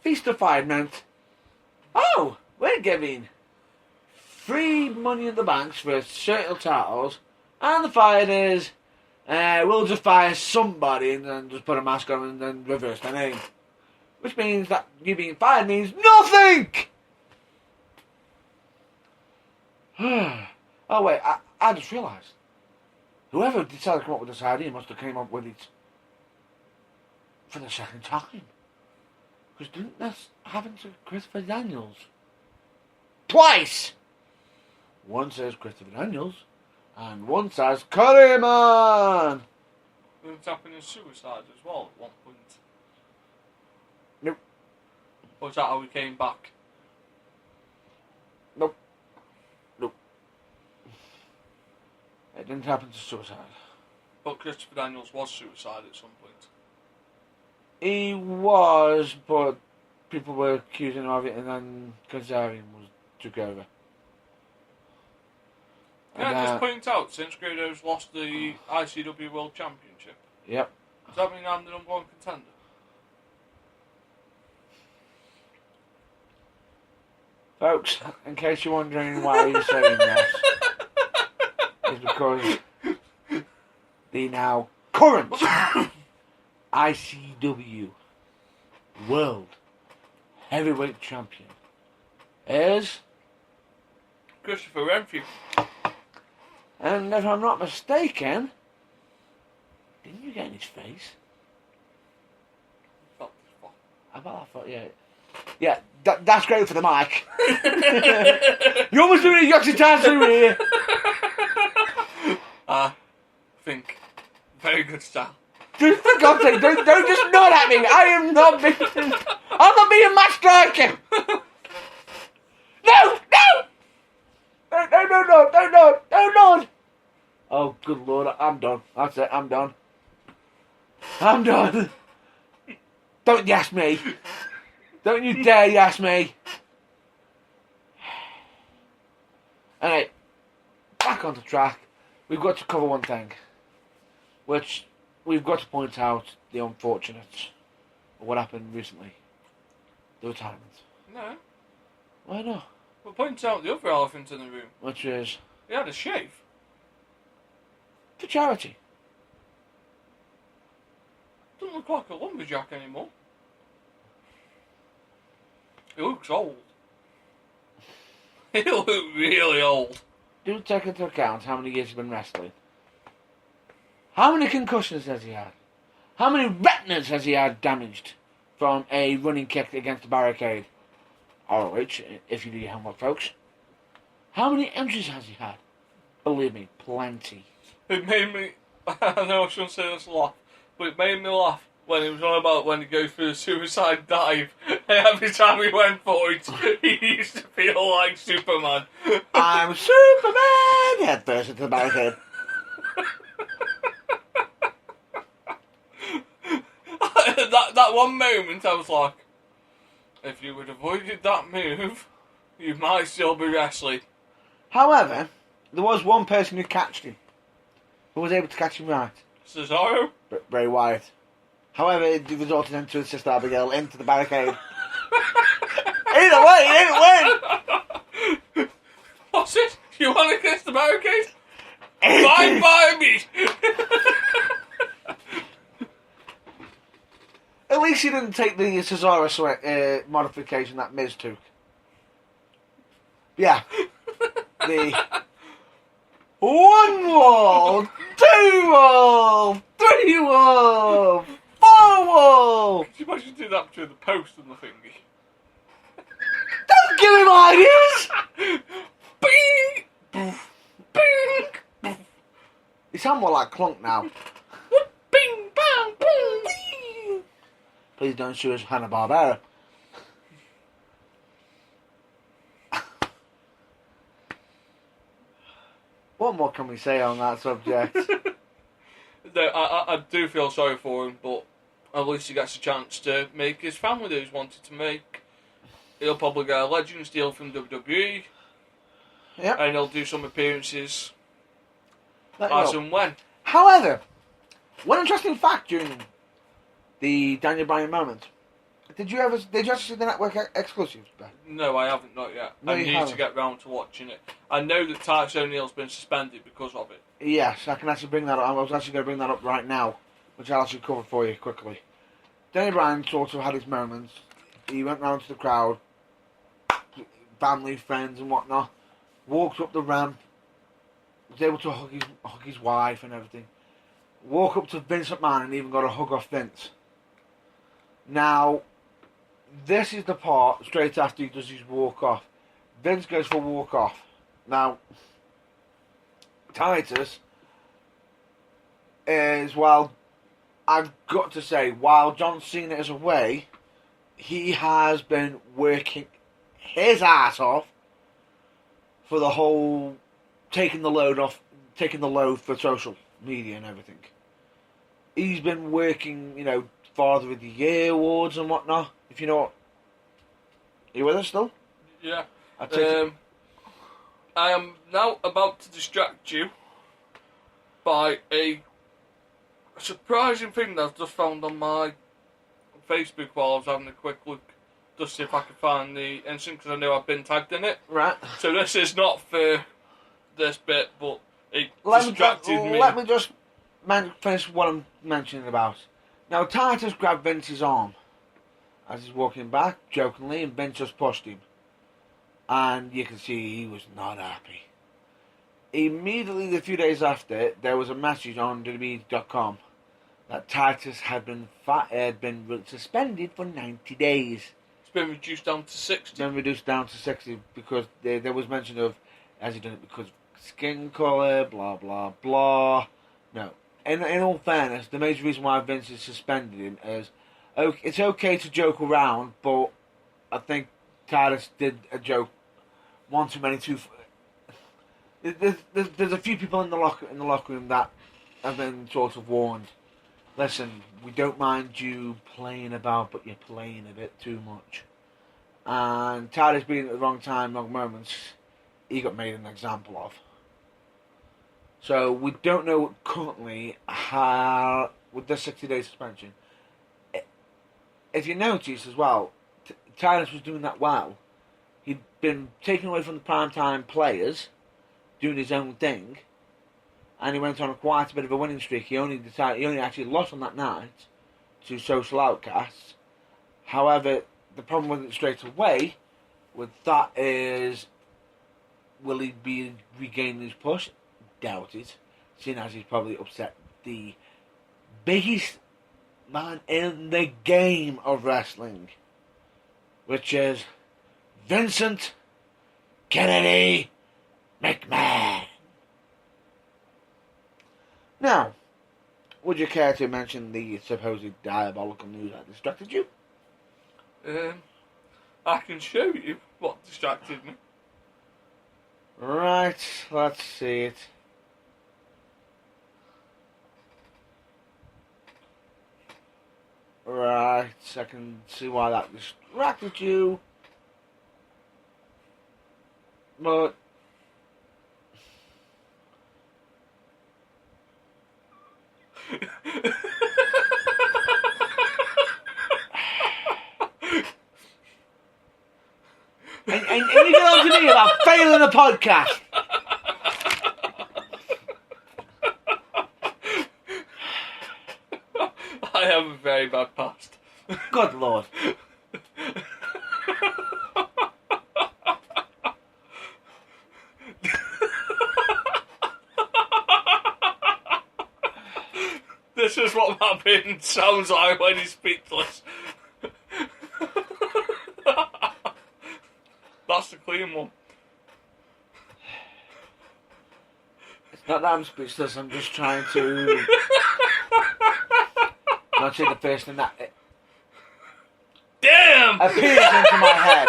Feast of Fire meant, oh, we're giving free money in the banks for certain titles, and the fight is, we'll just fire somebody and then just put a mask on and then reverse their name. Which means that you being fired means nothing! Oh wait, I just realised. Whoever decided to come up with this idea must have came up with it for the second time. Because didn't this happen to Christopher Daniels? Twice! One says Christopher Daniels, and one says Curryman! It's happened in Suicide as well at one point. Nope. Or is that how we came back? Nope. It didn't happen to Suicide. But Christopher Daniels was Suicide at some point. He was, but people were accusing him of it, and then Kazarian took over. Can And, I just point out, since Grado's lost the ICW World Championship, Yep. does that mean I'm the number one contender? Folks, in case you're wondering why he's saying this, it's because the now current ICW World Heavyweight Champion is, Christopher Renfrew. and if I'm not mistaken, didn't you get in his face? I thought, yeah. Yeah, that's great for the mic. You're almost doing a Yoxie Tansu here. I think very good style. Just for God's sake, don't just nod at me. I'm not being Matt Striker. No. Don't nod. Oh, good Lord, I'm done. That's it, I'm done. Don't yes me. Don't you dare yes me. Anyway, back onto track. We've got to cover one thing, which we've got to point out the unfortunate of what happened recently. The retirement. No. Why not? We'll point out the other elephant in the room. Which is He had a shave. for charity. Doesn't look like a lumberjack anymore. He looks old. He looks really old. Do take into account how many years he's been wrestling. How many concussions has he had? How many retinas has he had damaged from a running kick against the barricade? ROH, if you do your homework, folks. How many injuries has he had? Believe me, plenty. It made me... I know I shouldn't say this a lot, but it made me laugh when he was on about when he goes for the suicide dive. And every time he went for it, he used to feel like Superman. I'm Superman! Head first into the barricade. that one moment, I was like, if you had avoided that move, you might still be wrestling. However, there was one person who catched him. Who was able to catch him right. Cesaro? Bray Wyatt. However, it resulted into his sister Abigail into the barricade. Either way, he didn't win. What's it? You want to kiss the barricade? It Fine is. by me. At least he didn't take the Cesaro modification that Miz took. Yeah. The 1 wall, 2 wall, 3 wall, 4 wall. Could you imagine doing that between the post and the thingy? Don't give him ideas. Bing! Boof. Bing! Boof. You sound more like Clunk now. Bing! Bang! Boom! Please don't sue us, Hanna-Barbera. What more can we say on that subject? No, I do feel sorry for him, but at least he gets a chance to make his family that he's wanted to make. He'll probably get a Legends deal from WWE, Yep. and he'll do some appearances Let you as know. and when. However, one interesting fact during the Daniel Bryan moment. Did you actually see the network exclusives, Ben? No, I haven't, not yet. No, I you need to haven't. get round to watching it. I know that Titus O'Neil's been suspended because of it. Yes, I can actually bring that up. I was actually going to bring that up right now, which I'll actually cover for you quickly. Daniel Bryan sort of had his moments. He went round to the crowd, family, friends and whatnot, walked up the ramp, was able to hug his wife and everything. Walk up to Vince McMahon and even got a hug off Vince. Now, this is the part straight after he does his walk off. Vince goes for walk off. Now, Titus is, well, I've got to say, while John Cena is away, he has been working his ass off for the whole taking the load for social media and everything. He's been working, Father of the Year awards and whatnot. If you know what. Are you with us still? Yeah. I take it. I am now about to distract you by a surprising thing that I've just found on my Facebook while I was having a quick look, just to see if I could find the incident, because I know I've been tagged in it. Right. So this is not for this bit, but it Let distracted me. me just finish what I'm mentioning about. Now, Titus grabbed Vince's arm as he's walking back, jokingly, and Vince just pushed him. And you can see he was not happy. Immediately, a few days after, there was a message on WWE.com that Titus had been suspended for 90 days. It's been reduced down to 60. Then reduced down to 60 because there was mention of, has he done it because of skin colour, blah, blah, blah. No. In all fairness, the major reason why Vince is suspended him is, it's okay to joke around, but I think Titus did a joke one too many. There's a few people in the locker room that have been sort of warned. Listen, we don't mind you playing about, but you're playing a bit too much. And Titus being at the wrong time, wrong moments, he got made an example of. So we don't know currently how, with the 60-day suspension. If you notice as well, Titus was doing that well. He'd been taken away from the primetime players, doing his own thing, and he went on quite a bit of a winning streak. He only actually lost on that night to Social Outcasts. However, the problem with it straight away with that is, will he be regaining his push? Doubt it, seeing as he's probably upset the biggest man in the game of wrestling, which is Vincent Kennedy McMahon. Now, would you care to mention the supposed diabolical news that distracted you? I can show you what distracted me. Right, let's see it. Right, I can see why that distracted you. But me about failing a podcast. I have a very bad past. Good Lord. This is what my brain sounds like when he's speechless. That's the clean one. It's not that I'm speechless, I'm just trying to not say the first thing that Damn! appears into my head.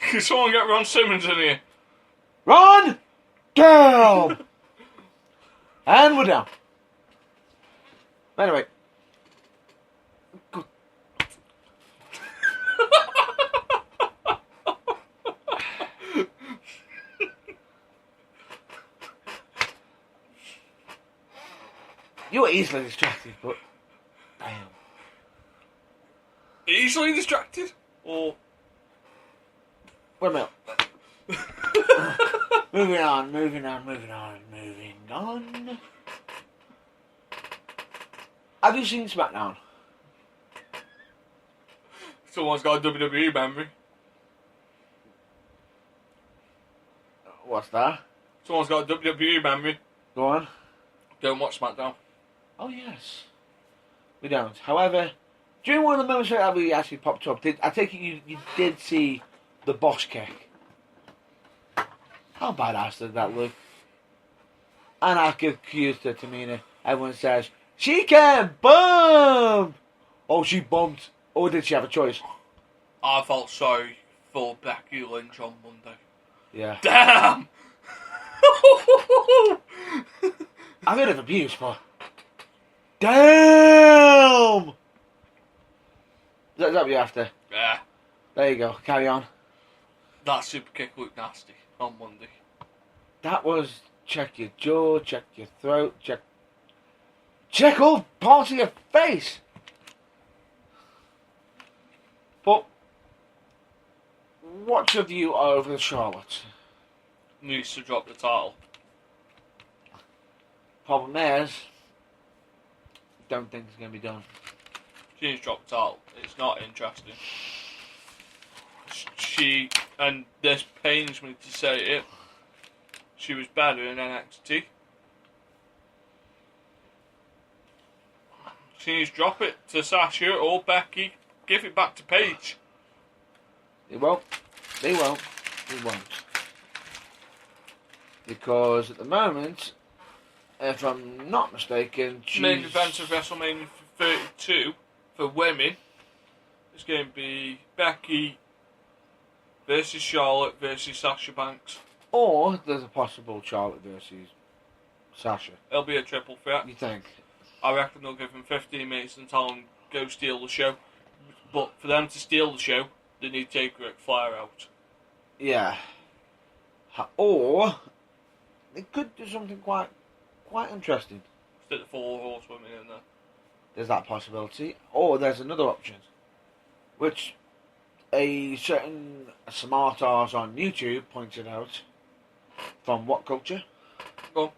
Can someone get Ron Simmons in here? Ron! Down! And we're down. Anyway. Good. You were easily distracted, but damn. Easily distracted? Or... Wait a minute. moving on. Have you seen SmackDown? Someone's got a WWE memory. What's that? Someone's got a WWE memory. Go on. Don't watch SmackDown. Oh yes. We don't. However, during one of the moments that we actually popped up, I take it you did see the boss kick. How badass did that look? And I give cues to Tamina. Everyone says, she can bump! Oh, she bumped. Or did she have a choice? I felt sorry for Becky Lynch on Monday. Yeah. Damn! I've heard of abuse, but... Damn! Is that what you're after? Yeah. There you go. Carry on. That super kick looked nasty on Monday. That was check your jaw, check your throat, check all parts of your face. But what's your view over Charlotte? Needs to drop the title. Problem is, don't think it's going to be done. She needs to drop the title. It's not interesting. She, and this pains me to say it, she was better in NXT. She needs to drop it to Sasha or Becky. Give it back to Paige. They won't. They won't. They won't. Because at the moment, if I'm not mistaken, Main event of WrestleMania 32 for women is going to be Becky versus Charlotte versus Sasha Banks. Or there's a possible Charlotte versus Sasha. It'll be a triple threat. You think? I reckon they'll give them 15 minutes and tell them go steal the show. But for them to steal the show, they need to take Ric Flair out. Yeah. Or they could do something quite interesting. Stick the 4 horsewomen in there. There's that possibility. Or there's another option, which a certain smart arse on YouTube pointed out. From What Culture? Go on.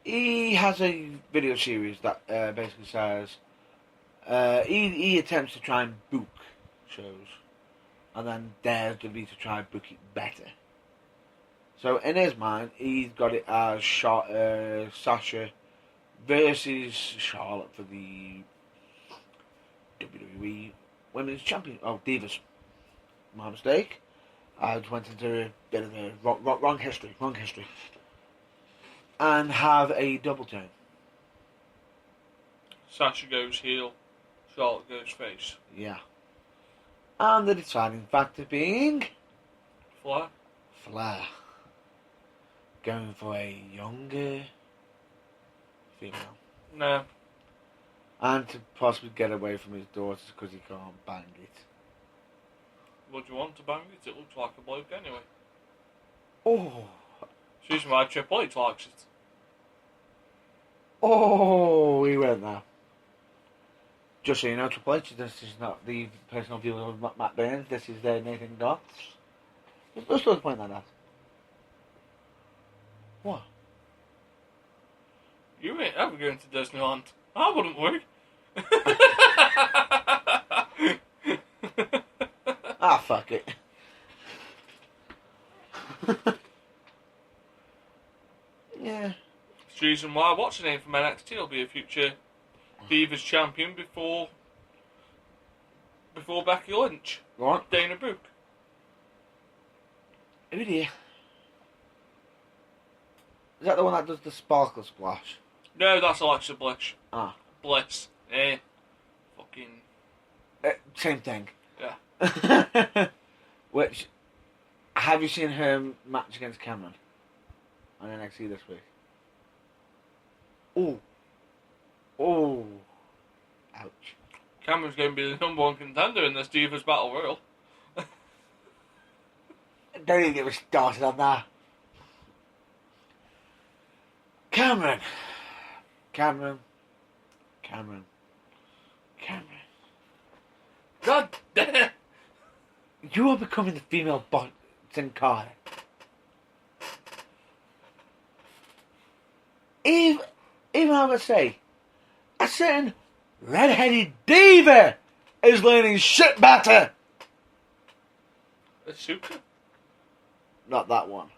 He has a video series that basically says he attempts to try and book shows, and then dares to try and book it better. So in his mind, he's got it as Sasha versus Charlotte for the WWE Women's Champion. Oh, Divas. My mistake. I went into a bit of a wrong history. And have a double turn. Sasha goes heel, Charlotte goes face. Yeah. And the deciding factor being... Flair. Going for a younger female. No. And to possibly get away from his daughters because he can't bang it. What do you want to bang it? It looks like a bloke anyway. Oh. She's why Triple H likes it. Oh, he went there. Just so you know, Triple H, this is not the personal view of Matt Burns. This is Nathan Dots. Let's not point that out. What? You ain't ever going to Disneyland. I wouldn't worry. Ah, fuck it. Yeah. It's the reason why what's her name from NXT will be a future Divas champion before Becky Lynch. What? Dana Brooke. Who dear? Is that the one that does the sparkle splash? No, that's Alexa Bliss. Ah. Bliss. Fucking. Same thing. Yeah. Which, have you seen her match against Cameron on NXT this week? Ooh. Oh. Ouch. Cameron's going to be the number one contender in this Divas Battle Royal. Don't even get me started on that. Cameron. God damn! You are becoming the female Sin Cara. Even I would say, a certain red-headed diva is learning shit better. Asuka? Not that one.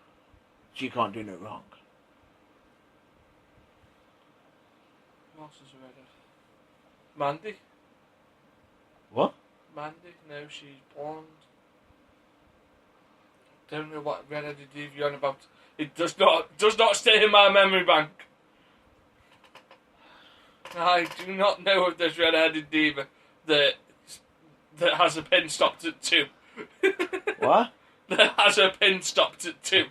She can't do no wrong. Who else is redhead? Mandy? What? Mandy? No, she's blonde. Don't know what redheaded diva you're on about. It does not stay in my memory bank. I do not know if there's redheaded diva that has a pin stopped at 2. What? That has her pin stopped at 2.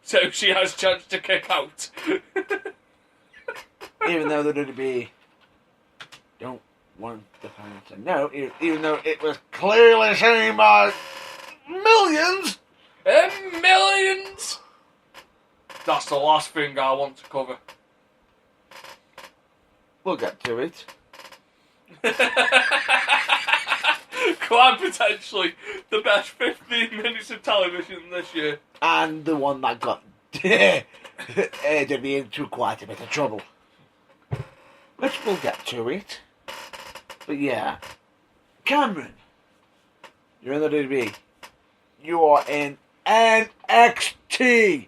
So she has chance to kick out. Even though the WWE don't want the fans to know, even though it was clearly seen by millions. And millions! That's the last thing I want to cover. We'll get to it. Quite potentially the best 15 minutes of television this year. And the one that got WWE into quite a bit of trouble. Which we'll get to it. But yeah. Cameron, you're in the WWE. You are in NXT.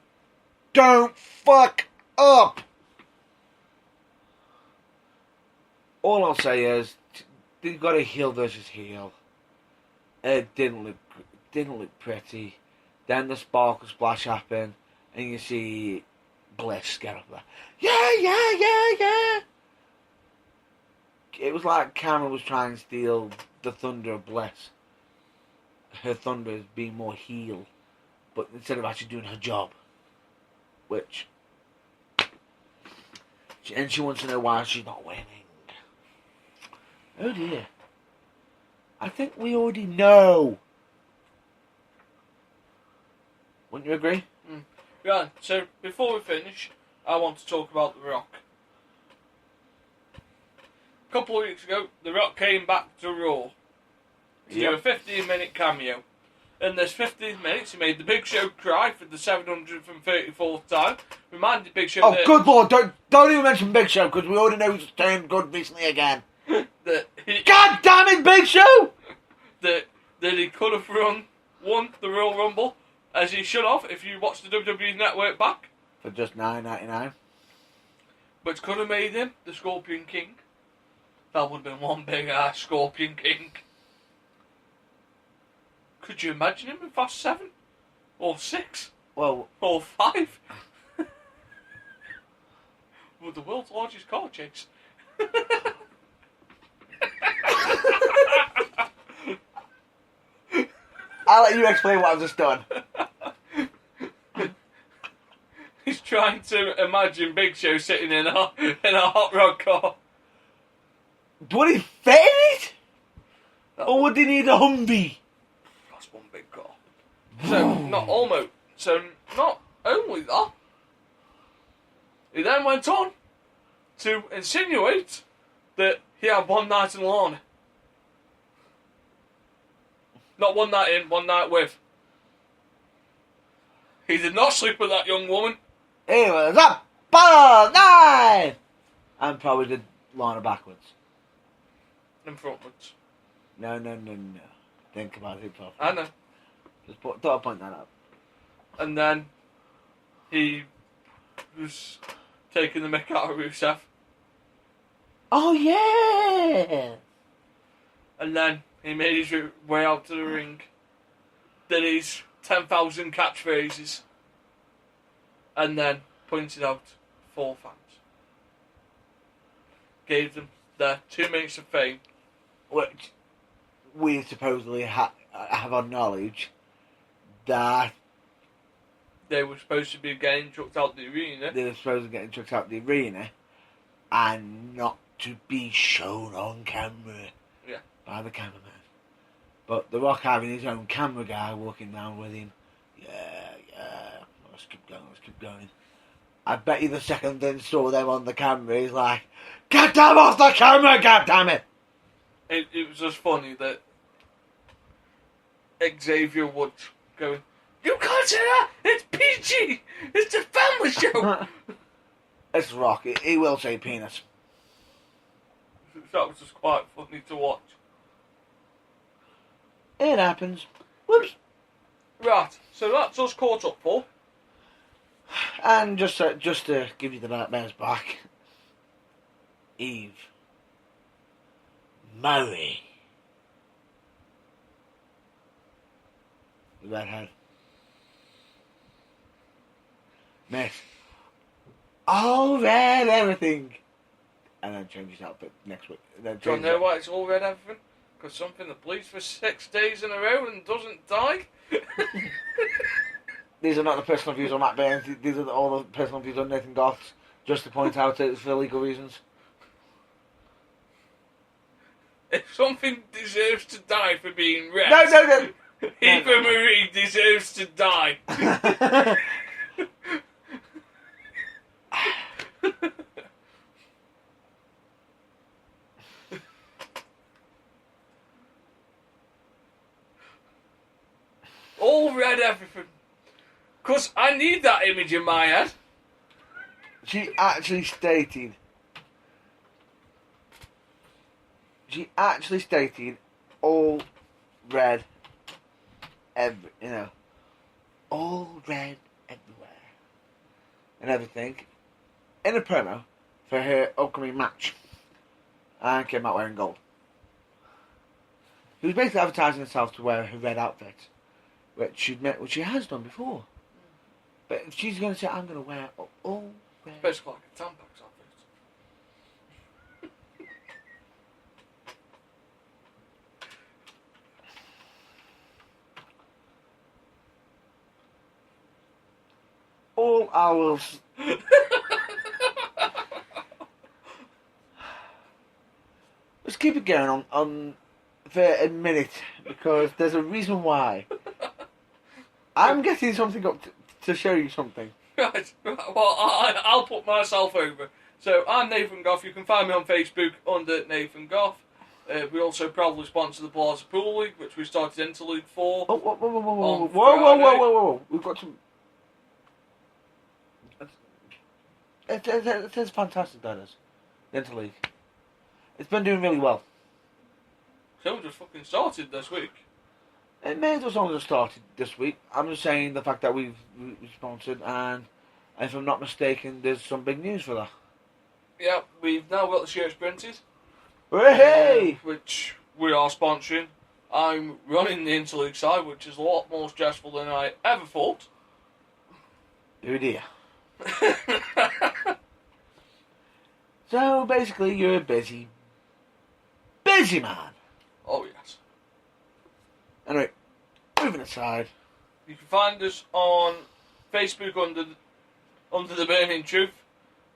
Don't fuck up. All I'll say is, you got a heel versus heel. It didn't look pretty. Then the sparkle splash happened, and you see Bliss get up there. Yeah. It was like Cameron was trying to steal the thunder of Bliss. Her thunder is being more heel, but instead of actually doing her job, which, and she wants to know why she's not winning. Oh dear. I think we already know. Wouldn't you agree? Right, so before we finish, I want to talk about The Rock. A couple of weeks ago, The Rock came back to Raw to do a 15-minute cameo. In this 15 minutes, he made the Big Show cry for the 734th time. Reminded Big Show that... Oh, good lord, don't even mention Big Show, because we already know he's turned good recently again. God damn it, Big Show! that he could have won the Royal Rumble, as he should have, if you watch the WWE Network back. For just $9.99. But could have made him the Scorpion King. That would have been one big ass Scorpion King. Could you imagine him in Fast 7? Or 6? Well... Or 5? With the world's largest car chase. I'll let you explain what I've just done. He's trying to imagine Big Show sitting in a hot rod car. Would he fit it? Or would he need a Humvee? That's one big car. So, not only that, he then went on to insinuate that he had one night in Lorna. Not one night in, one night with. He did not sleep with that young woman. He was up all night! And probably did Lana backwards. And frontwards. No. Think about it properly. I know. Just thought I'd point that out. And then he was taking the mick out of Rusev. Oh, yeah! And then he made his way out to the ring. Did his 10,000 catchphrases. And then pointed out 4 fans. Gave them their 2 minutes of fame. Which we supposedly have on knowledge that They were supposed to be getting chucked out the arena. they were supposed to get chucked out the arena and not to be shown on camera by the cameraman. But The Rock having his own camera guy walking down with him, let's keep going. I bet you the second they saw them on the camera, he's like, get them off the camera, goddammit! It was just funny that Xavier Woods going, you can't say that! It's PG! It's a family show! It's Rock, he will say penis. That was just quite funny to watch. It happens. Whoops. Right, so that's us caught up for. And just to give you the nightmares back, Eve Murray, the redhead, Miss all red everything, and then changes outfit next week. Then Do you know why it's all red everything? Because something that bleeds for 6 days in a row and doesn't die? These are not the personal views on Matt Burns. These are all the personal views on Nathan Goff. Just to point out it's for legal reasons. If something deserves to die for being red, No. Eva Marie deserves to die. All red everything. Because I need that image in my head. She actually stated all red, all red everywhere and everything in a promo for her upcoming match, and came out wearing gold. She was basically advertising herself to wear her red outfit, which she has done before. But if she's going to say, I'm going to wear all red. Basically like a Tampax outfit. All I will... Let's keep it going on for a minute, because there's a reason why. I'm getting something up to show you something. Right, well, I'll put myself over. So, I'm Nathan Goff. You can find me on Facebook under Nathan Goff. We also proudly sponsor the Plaza Pool League, which we started Interleague for. Oh, whoa. On Friday. We've got some... It is fantastic, that is. The Interleague. It's been doing really well. So we just fucking started this week. It may as well have started this week. I'm just saying the fact that we've sponsored, and if I'm not mistaken, there's some big news for that. Yeah, we've now got the shirts printed. Hey! Which we are sponsoring. I'm running the Interleague side, which is a lot more stressful than I ever thought. Oh dear. So basically, you're a busy man. Oh yes. Anyway, moving aside. You can find us on Facebook under The Burning Truth,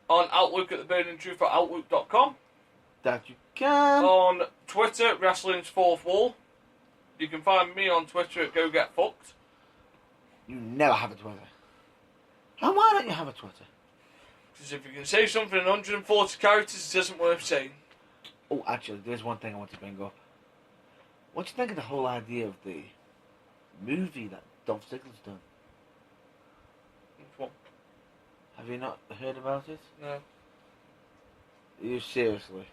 on Outlook at theburningtruth@outlook.com, That you can. on Twitter, Wrestling's Fourth Wall. You can find me on Twitter at GoGetFucked. You never have a Twitter. And why don't you have a Twitter? Because if you can say something in 140 characters, it isn't worth saying. Oh, actually, there's one thing I want to bring up. What do you think of the whole idea of the movie that Dolph Ziggler's done? Have you not heard about it? No. You seriously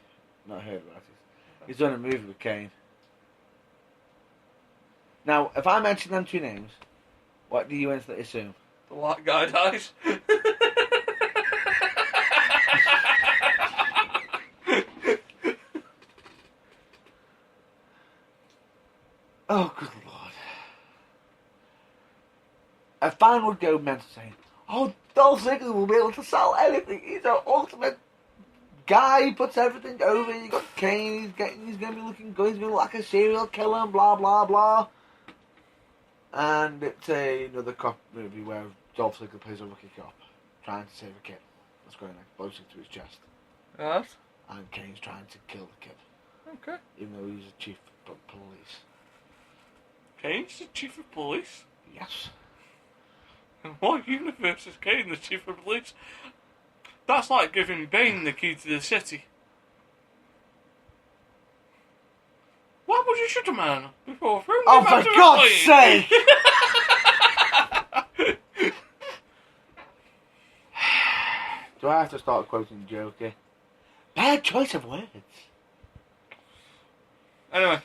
not heard about it? He's done a movie with Kane. Now, if I mention them two names, what do you instantly assume? The white guy dies. Oh, good lord. A fan would go mental saying, oh, Dolph Ziggler will be able to sell anything. He's an ultimate guy. He puts everything over. You got Kane. He's going to be looking good. He's going to look like a serial killer and blah, blah, blah. And it's another cop movie where Dolph Ziggler plays a rookie cop trying to save a kid that's going closer to his chest. Yes. And Kane's trying to kill the kid. Okay. Even though he's a chief of police. Kane's the chief of police? Yes. In what universe is Kane the chief of police? That's like giving Bane the key to the city. Why would you shoot a man before throwing Oh, him for out of a God's plane? sake! Do I have to start quoting Joker? Bad choice of words. Anyway,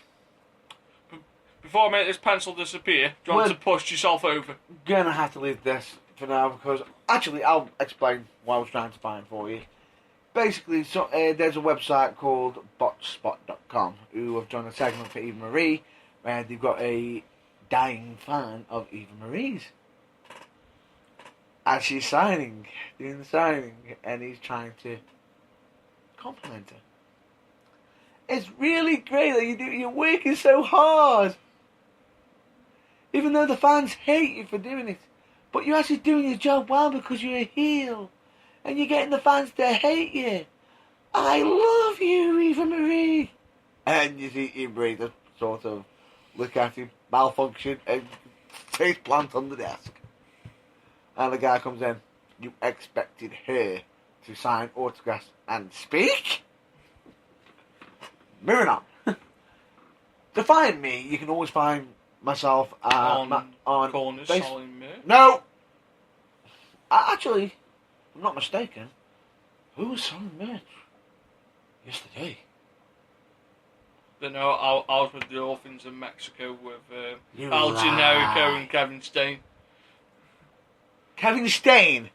before I make this pencil disappear, do you want to push yourself over? Gonna have to leave this for now because actually I'll explain what I was trying to find for you. Basically, there's a website called botspot.com who have done a segment for Eva Marie where they've got a dying fan of Eva Marie's. And she's doing the signing, and he's trying to compliment her. It's really great that you're working so hard. Even though the fans hate you for doing it. But you're actually doing your job well because you're a heel. And you're getting the fans to hate you. I love you, Eva Marie. And you see Eva Marie just sort of look at him, malfunction, and face plant on the desk. And the guy comes in. You expected her to sign autographs and speak? Moving on. To find me, you can always find myself on Corner Facebook. selling merch. No! Actually, if I'm not mistaken, who was selling merch yesterday? Don't know, I was with the Orphans in Mexico with You Al lie. Generico and Kevin Steen. Kevin Steen.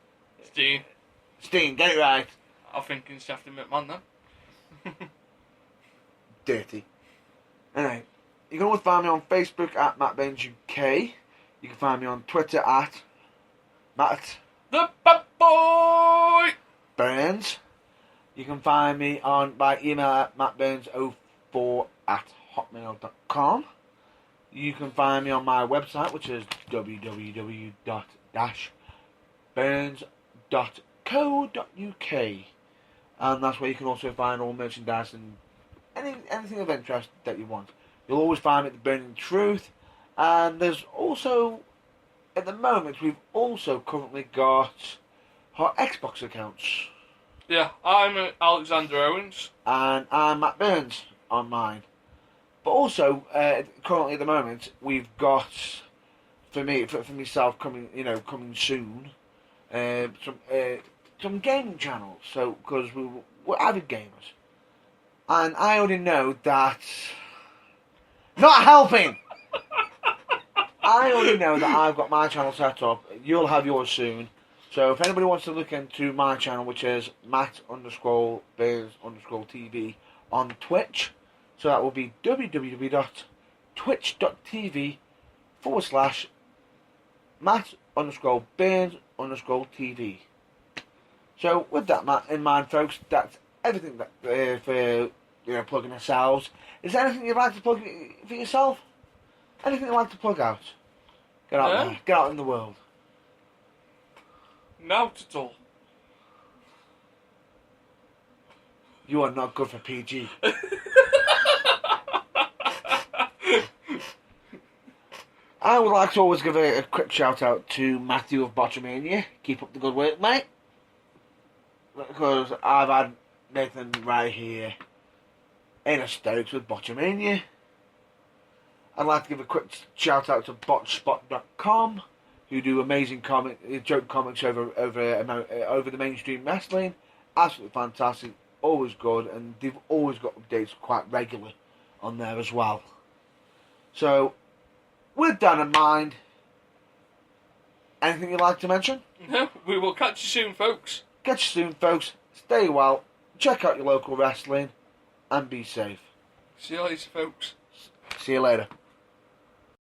Steen, get it right. I think it's Stephanie McMahon then. Dirty. Anyway, you can always find me on Facebook at Matt Baines UK. You can find me on Twitter at Matt The Bad Boy! Burns. You can find me by email at mattburns04 at hotmail.com. You can find me on my website, which is www.burns.co.uk. And that's where you can also find all merchandise and anything of interest that you want. You'll always find me at The Burning Truth. And there's also, at the moment, we've also currently got our Xbox accounts. Yeah, I'm Alexander Owens. And I'm Matt Burns on mine. But also, currently at the moment, we've got, for myself, coming soon, some gaming channels. So, because we're avid gamers. And I already know that... Not helping! I already know that I've got my channel set up. You'll have yours soon. So if anybody wants to look into my channel, which is Matt_Biz_TV on Twitch, so that will be www.twitch.tv/Matt_Burns_TV. So with that in mind, folks, that's everything that for plugging ourselves. Is there anything you'd like to plug for yourself? Anything you'd like to plug out? Get out there. Get out in the world. Not at all. You are not good for PG. I would like to always give a quick shout out to Matthew of Botchamania. Keep up the good work, mate. Because I've had Nathan right here in a Stokes with Botchamania. I'd like to give a quick shout out to botspot.com who do amazing joke comics over the mainstream wrestling. Absolutely fantastic, always good, and they've always got updates quite regularly on there as well. So, with that in mind, anything you'd like to mention? No, we will catch you soon, folks. Catch you soon, folks. Stay well, check out your local wrestling, and be safe. See you later, folks. See you later.